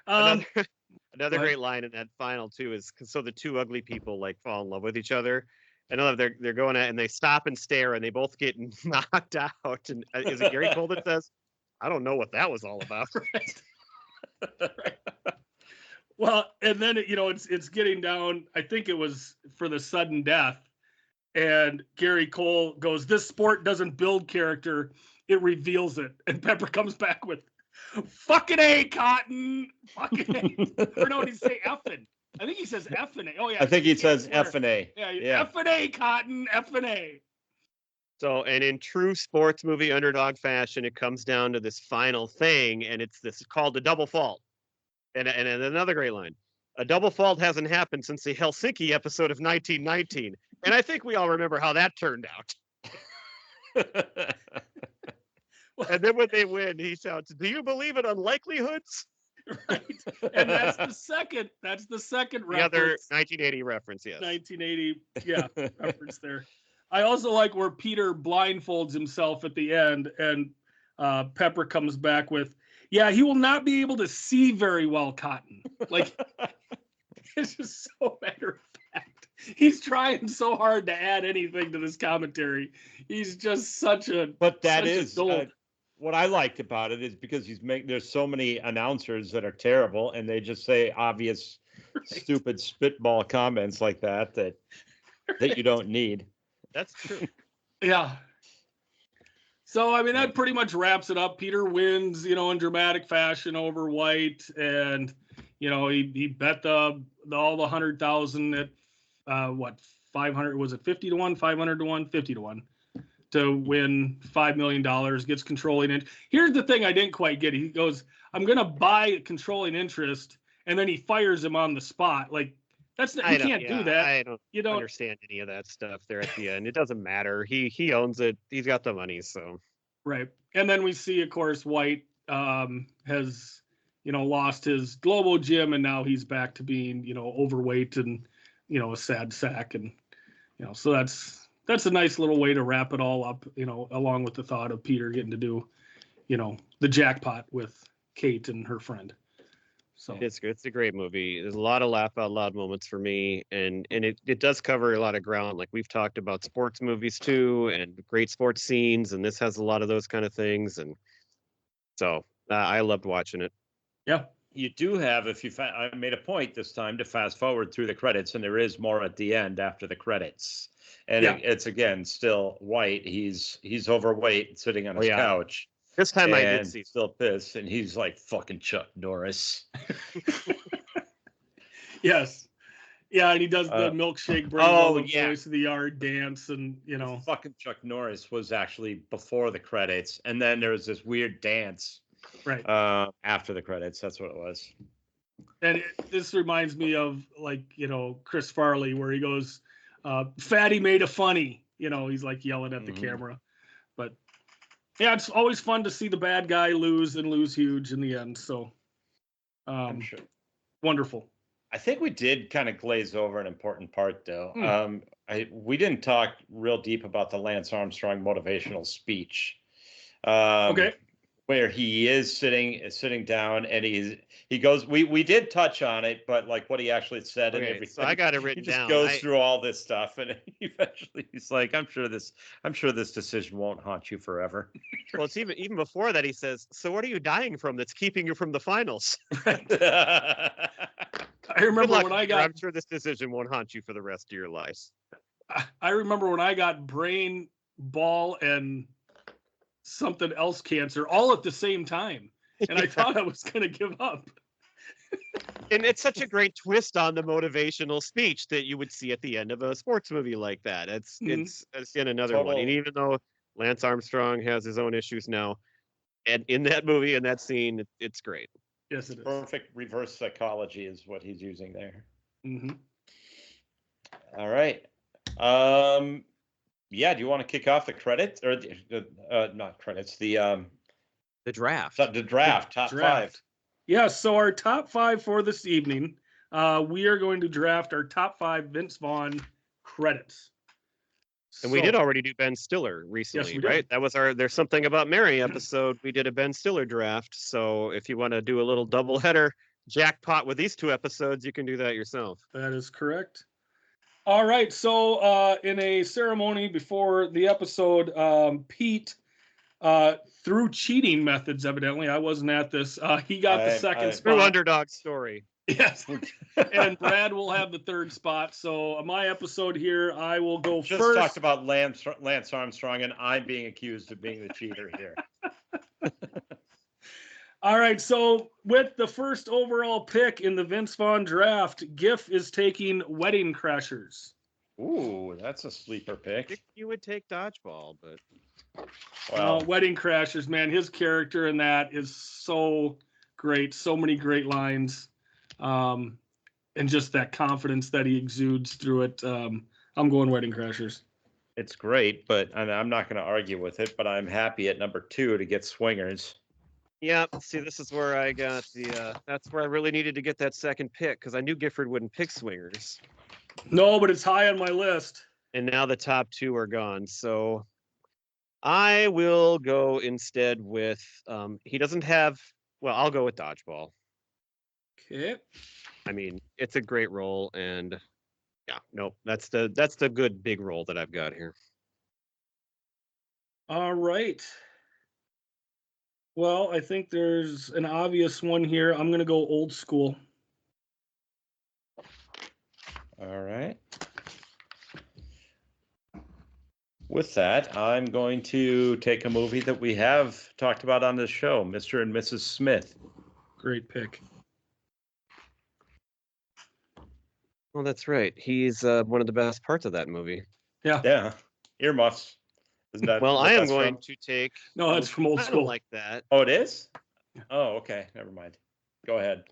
Another great line in that final too is so the 2 ugly people fall in love with each other. I know they're going at and they stop and stare and they both get knocked out. And is it Gary Cole that says, "I don't know what that was all about"? Right. Well, and then it's getting down. I think it was for the sudden death, and Gary Cole goes, "This sport doesn't build character; it reveals it." And Pepper comes back with, "Fucking A, Cotton, fucking A." Or no, did he say effing? I think he says F and A. Oh yeah. I think he says F and A. Yeah. F and A, Cotton, F and A. So, and in true sports movie underdog fashion, it comes down to this final thing, and it's called a double fault. And another great line: "A double fault hasn't happened since the Helsinki episode of 1919." And I think we all remember how that turned out. And then when they win, he shouts, "Do you believe in unlikelihoods?" Right. And that's the second reference. The other 1980 reference, yes. 1980, reference there. I also like where Peter blindfolds himself at the end, and Pepper comes back with, "Yeah, he will not be able to see very well, Cotton." Like, it's just so matter of fact. He's trying so hard to add anything to this commentary. He's just such a. But that is what I liked about it is because there's so many announcers that are terrible and they just say obvious, stupid spitball comments like that you don't need. That's true. Yeah. So, I mean, that pretty much wraps it up. Peter wins, in dramatic fashion over White, and, he bet all the 100,000 at 500, was it 50 to 1, 500 to 1, 50 to 1. To win $5 million, gets controlling it. Here's the thing I didn't quite get. He goes, "I'm going to buy a controlling interest," and then he fires him on the spot. Like, you can't do that. I don't understand any of that stuff there at the end. It doesn't matter. He owns it. He's got the money, so. Right. And then we see, of course, White has, lost his global gym, and now he's back to being, overweight and, a sad sack. And, so that's a nice little way to wrap it all up, along with the thought of Peter getting to do, the jackpot with Kate and her friend. So it's a great movie. There's a lot of laugh out loud moments for me, and it does cover a lot of ground. Like we've talked about sports movies too, and great sports scenes, and this has a lot of those kind of things. And so I loved watching it. Yeah. You do have, I made a point this time to fast forward through the credits, and there is more at the end after the credits. And it's again still White. He's overweight, sitting on his couch. This time I did see still pissed, and he's like fucking Chuck Norris. Yes. Yeah, and he does the milkshake, brings all the boys to the yard dance, and fucking Chuck Norris was actually before the credits, and then there was this weird dance right after the credits. That's what it was. And this reminds me of Chris Farley, where he goes, "Fatty made a funny," he's like yelling at the camera. But yeah, it's always fun to see the bad guy lose and lose huge in the end. So I'm sure. Wonderful. I think we did kind of glaze over an important part, though. We didn't talk real deep about the Lance Armstrong motivational speech. Okay. Where he is sitting down, and he goes. We did touch on it, but like what he actually said and everything. So I got it written down. He just goes through all this stuff, and eventually he's like, "I'm sure this decision won't haunt you forever." Well, it's even before that. He says, "So what are you dying from that's keeping you from the finals?" I remember when I got. I'm sure this decision won't haunt you for the rest of your life. I remember when I got brain, ball, and something else cancer all at the same time, and I thought I was going to give up. And it's such a great twist on the motivational speech that you would see at the end of a sports movie like that. It's yet another one. And even though Lance Armstrong has his own issues now, and in that movie, in that scene, it's great. Yes, it is. Perfect reverse psychology is what he's using there. All right. Yeah, do you want to kick off the credits or not credits? The draft. The draft. Top five. Yeah. So our top five for this evening, we are going to draft our top five Vince Vaughn credits. And we did already do Ben Stiller recently, right? That was our There's Something About Mary episode. We did a Ben Stiller draft. So if you want to do a little doubleheader jackpot with these two episodes, you can do that yourself. That is correct. All right, so in a ceremony before the episode, Pete, through cheating methods, evidently, I wasn't at this, he got the second spot. Through underdog story. Yes, and Brad will have the third spot. So my episode here, I will go first. Just talked about Lance Armstrong, and I'm being accused of being the cheater here. All right, so with the first overall pick in the Vince Vaughn draft, GIF is taking Wedding Crashers. Ooh, that's a sleeper pick. I think you would take Dodgeball, but Wedding Crashers, man, his character in that is so great. So many great lines, and just that confidence that he exudes through it. I'm going Wedding Crashers. It's great, but I'm not going to argue with it. But I'm happy at number 2 to get Swingers. Yeah, see, this is where I got that's where I really needed to get that second pick, because I knew Gifford wouldn't pick Swingers. No, but it's high on my list. And now the top 2 are gone. So I will go instead with, he doesn't have, I'll go with Dodgeball. Okay. I mean, it's a great role, and that's the good big role that I've got here. All right. Well, I think there's an obvious one here. I'm going to go Old School. All right. With that, I'm going to take a movie that we have talked about on this show, Mr. and Mrs. Smith. Great pick. Well, that's right. He's one of the best parts of that movie. Yeah. Yeah. Earmuffs. Isn't that I am going to take. No, that's from Old School. Like that. Oh, it is? Oh, okay. Never mind. Go ahead.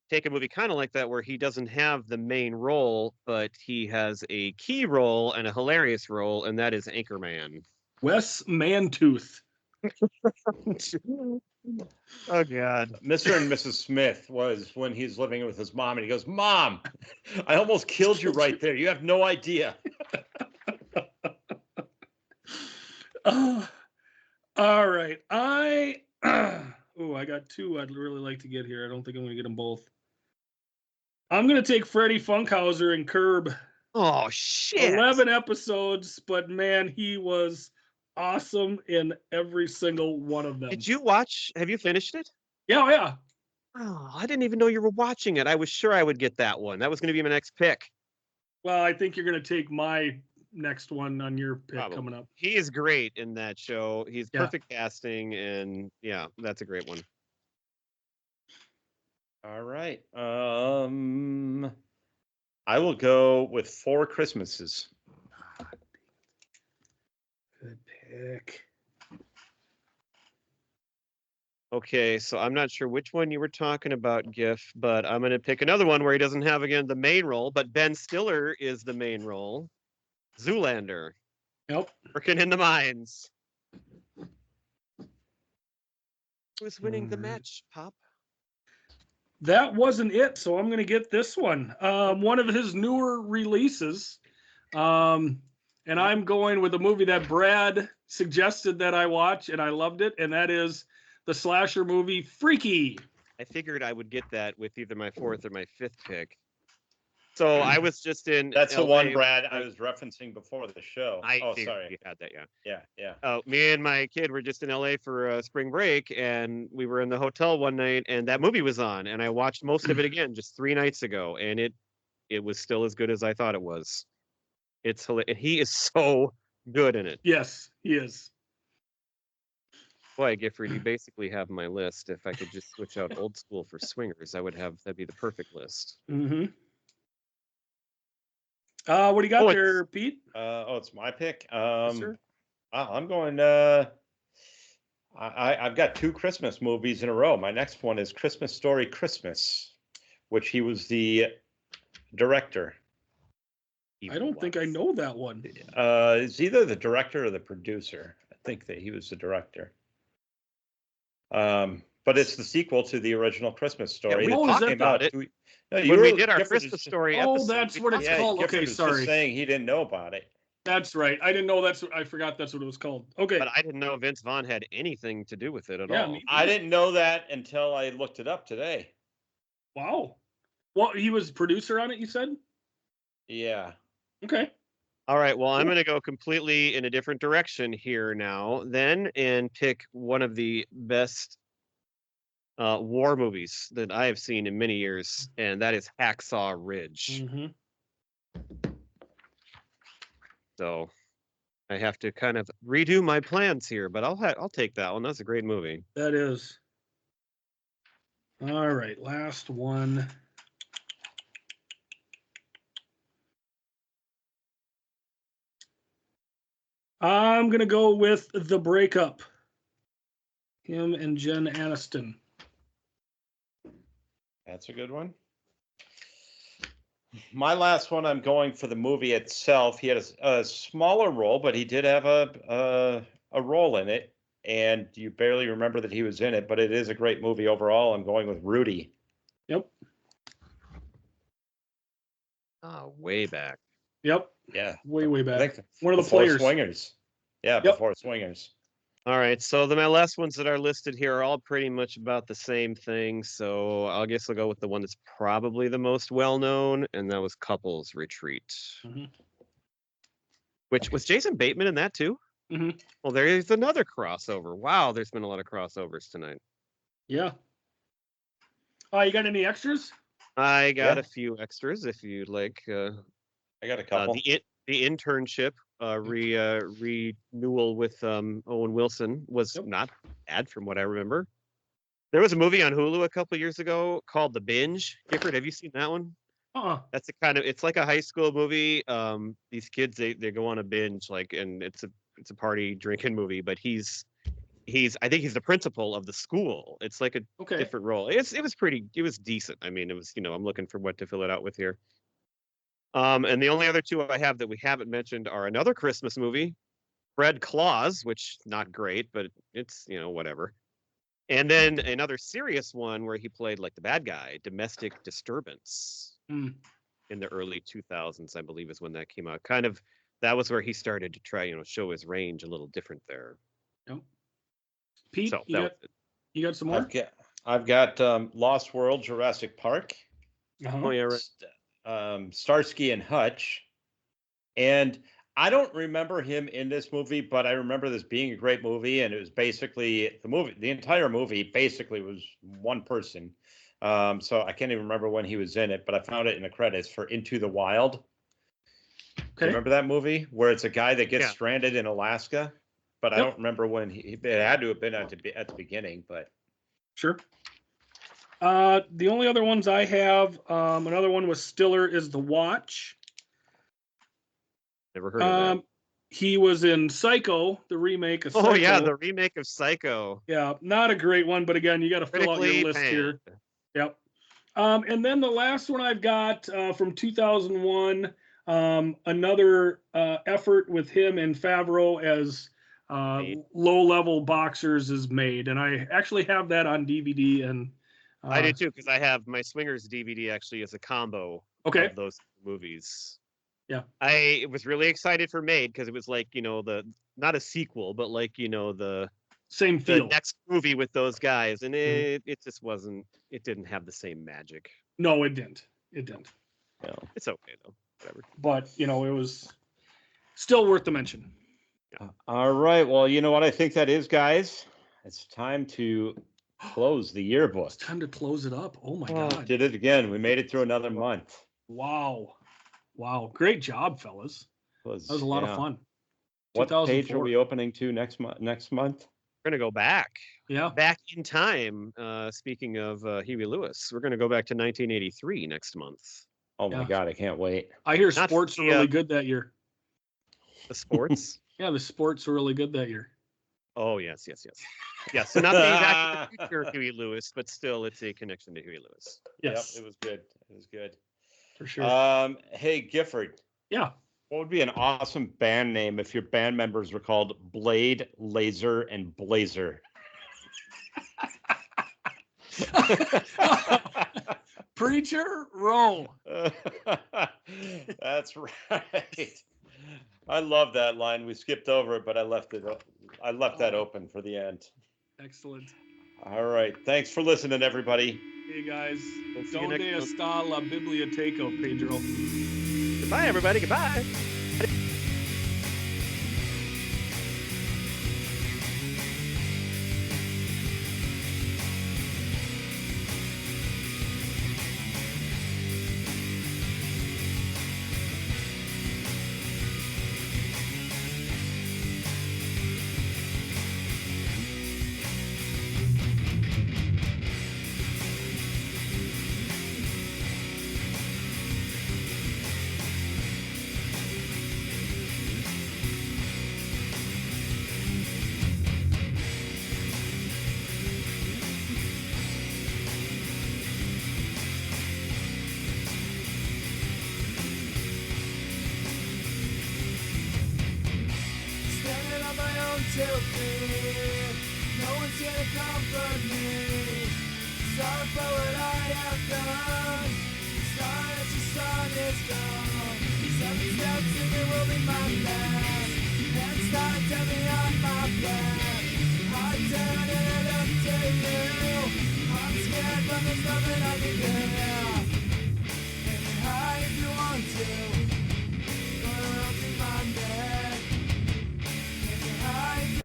Take a movie kind of like that where he doesn't have the main role, but he has a key role and a hilarious role, and that is Anchorman. Wes Mantooth. Oh, God. Mr. and Mrs. Smith was when he's living with his mom, and he goes, "Mom, I almost killed you right there. You have no idea." All right. I got 2 I'd really like to get here. I don't think I'm going to get them both. I'm going to take Freddie Funkhauser and Curb. Oh, shit. 11 episodes, but man, he was awesome in every single one of them. Have you finished it? Yeah. Oh, I didn't even know you were watching it. I was sure I would get that one. That was going to be my next pick. Well, I think you're going to take my next one on your pick coming up. He is great in that show. He's perfect casting, and that's a great one. All right. I will go with Four Christmases. Good pick. Okay, so I'm not sure which one you were talking about, Giff, but I'm going to pick another one where he doesn't have, again, the main role, but Ben Stiller is the main role. Zoolander. Yep. Working in the mines. Who's winning the Alright. match, Pop? That wasn't it, so I'm going to get this one. One of his newer releases. And I'm going with a movie that Brad suggested that I watch, and I loved it, and that is the slasher movie Freaky. I figured I would get that with either my fourth or my fifth pick. So I was just in. That's the LA one, Brad, I was referencing before the show. Sorry. You had that, yeah. Yeah. Me and my kid were just in LA for spring break, and we were in the hotel one night, and that movie was on, and I watched most of it again just 3 nights ago, and it was still as good as I thought it was. It's hilarious. He is so good in it. Yes, he is. Boy, Gifford, you basically have my list. If I could just switch out old school for swingers, that'd be the perfect list. Mm-hmm. What do you got there, Pete? It's my pick. Yes, sir. I'm going. I've got 2 Christmas movies in a row. My next one is Christmas Story Christmas, which he was the director. I don't think I know that one. It's either the director or the producer. I think that he was the director. But it's the sequel to the original Christmas Story. Yeah, we talked about it when we did our Christmas Story episode. Oh, that's what it's called. Gifford Okay, was sorry. just saying he didn't know about it. That's right. I didn't know I forgot that's what it was called. Okay. But I didn't know Vince Vaughn had anything to do with it at all. I didn't know that until I looked it up today. Wow. Well, he was producer on it, you said? Yeah. Okay. All right. Well, I'm going to go completely in a different direction here now, then, and pick one of the best war movies that I have seen in many years, and that is Hacksaw Ridge. Mm-hmm. So I have to kind of redo my plans here, but I'll take that one. That's a great movie. That is. All right, last one. I'm going to go with The Breakup. Him and Jen Aniston. That's a good one. My last one, I'm going for the movie itself. He had a smaller role, but he did have a role in it, and you barely remember that he was in it, but it is a great movie overall. I'm going with Rudy. Yep. Way back. Yep. Yeah. Way back. I think one of the players. Swingers. Yeah, before Swingers. All right, so my last ones that are listed here are all pretty much about the same thing. So I guess I'll go with the one that's probably the most well-known, and that was Couples Retreat. Mm-hmm. Which was Jason Bateman in that too? Mm-hmm. Well, there is another crossover. Wow, there's been a lot of crossovers tonight. Yeah. You got any extras? I got a few extras if you'd like. I got a couple. The internship renewal with Owen Wilson was not bad from what I remember. There was a movie on Hulu a couple years ago called The Binge. Gifford, have you seen that one? That's it's like a high school movie. These kids they go on a binge, and it's a party drinking movie, but I think he's the principal of the school. It's like a different role. It was decent. I mean, it was, I'm looking for what to fill it out with here. And the only other two I have that we haven't mentioned are another Christmas movie, Red Claws, which not great, but it's, whatever. And then another serious one where he played like the bad guy, Domestic Disturbance, in the early 2000s, I believe is when that came out. That was where he started to try, show his range a little different there. Yep. Pete, so you got some more? I've got Lost World, Jurassic Park. Uh-huh. Oh, yeah, right. Starsky and Hutch, and I don't remember him in this movie, but I remember this being a great movie, and it was basically the entire movie basically was one person. So I can't even remember when he was in it, but I found it in the credits for Into the Wild. Okay. Remember that movie where it's a guy that gets stranded in Alaska, but I don't remember when it had to have been at the beginning, but sure. The only other ones I have, another one with Stiller is The Watch. Never heard of that. He was in Psycho, the remake of Psycho. Oh yeah, the remake of Psycho. Yeah, not a great one, but again, you got to fill out your list here. Yep. And then the last one I've got from 2001, another effort with him and Favreau as low-level boxers is made, and I actually have that on DVD. And I do too, because I have my Swingers DVD actually as a combo of those movies. Yeah, I was really excited for Made because it was like, not a sequel, but like, the same feel. The next movie with those guys, and it just wasn't. It didn't have the same magic. No, it didn't. No, it's okay though. Whatever. But it was still worth the mention. Yeah. All right. Well, you know what I think that is, guys. It's time to close the yearbook. It's time to close it up. Oh my God! Did it again. We made it through another month. Wow! Great job, fellas. That was a lot of fun. What page are we opening to next month? We're gonna go back. Yeah. Back in time. Speaking of Huey Lewis, we're gonna go back to 1983 next month. Oh my God, I can't wait. I hear sports were really good that year. The sports? Yeah, the sports were really good that year. Oh yes. Yeah, so not the Back to the Future Huey Lewis, but still it's a connection to Huey Lewis. Yes. Yep, it was good. For sure. Hey, Gifford. Yeah. What would be an awesome band name if your band members were called Blade, Laser, and Blazer? Preacher, roll. That's right. I love that line. We skipped over it, but I left that open for the end. Excellent. All right. Thanks for listening, everybody. Hey, guys. Donde está la biblioteca, Pedro? Goodbye, everybody. Goodbye. No one's here to comfort me. Sorry for what I have done. Sorry that your son is gone. 7 steps and it will be my last. And start jumping on my back. I turn and I look to you. I'm scared but there's nothing I can do. And hide if you want to.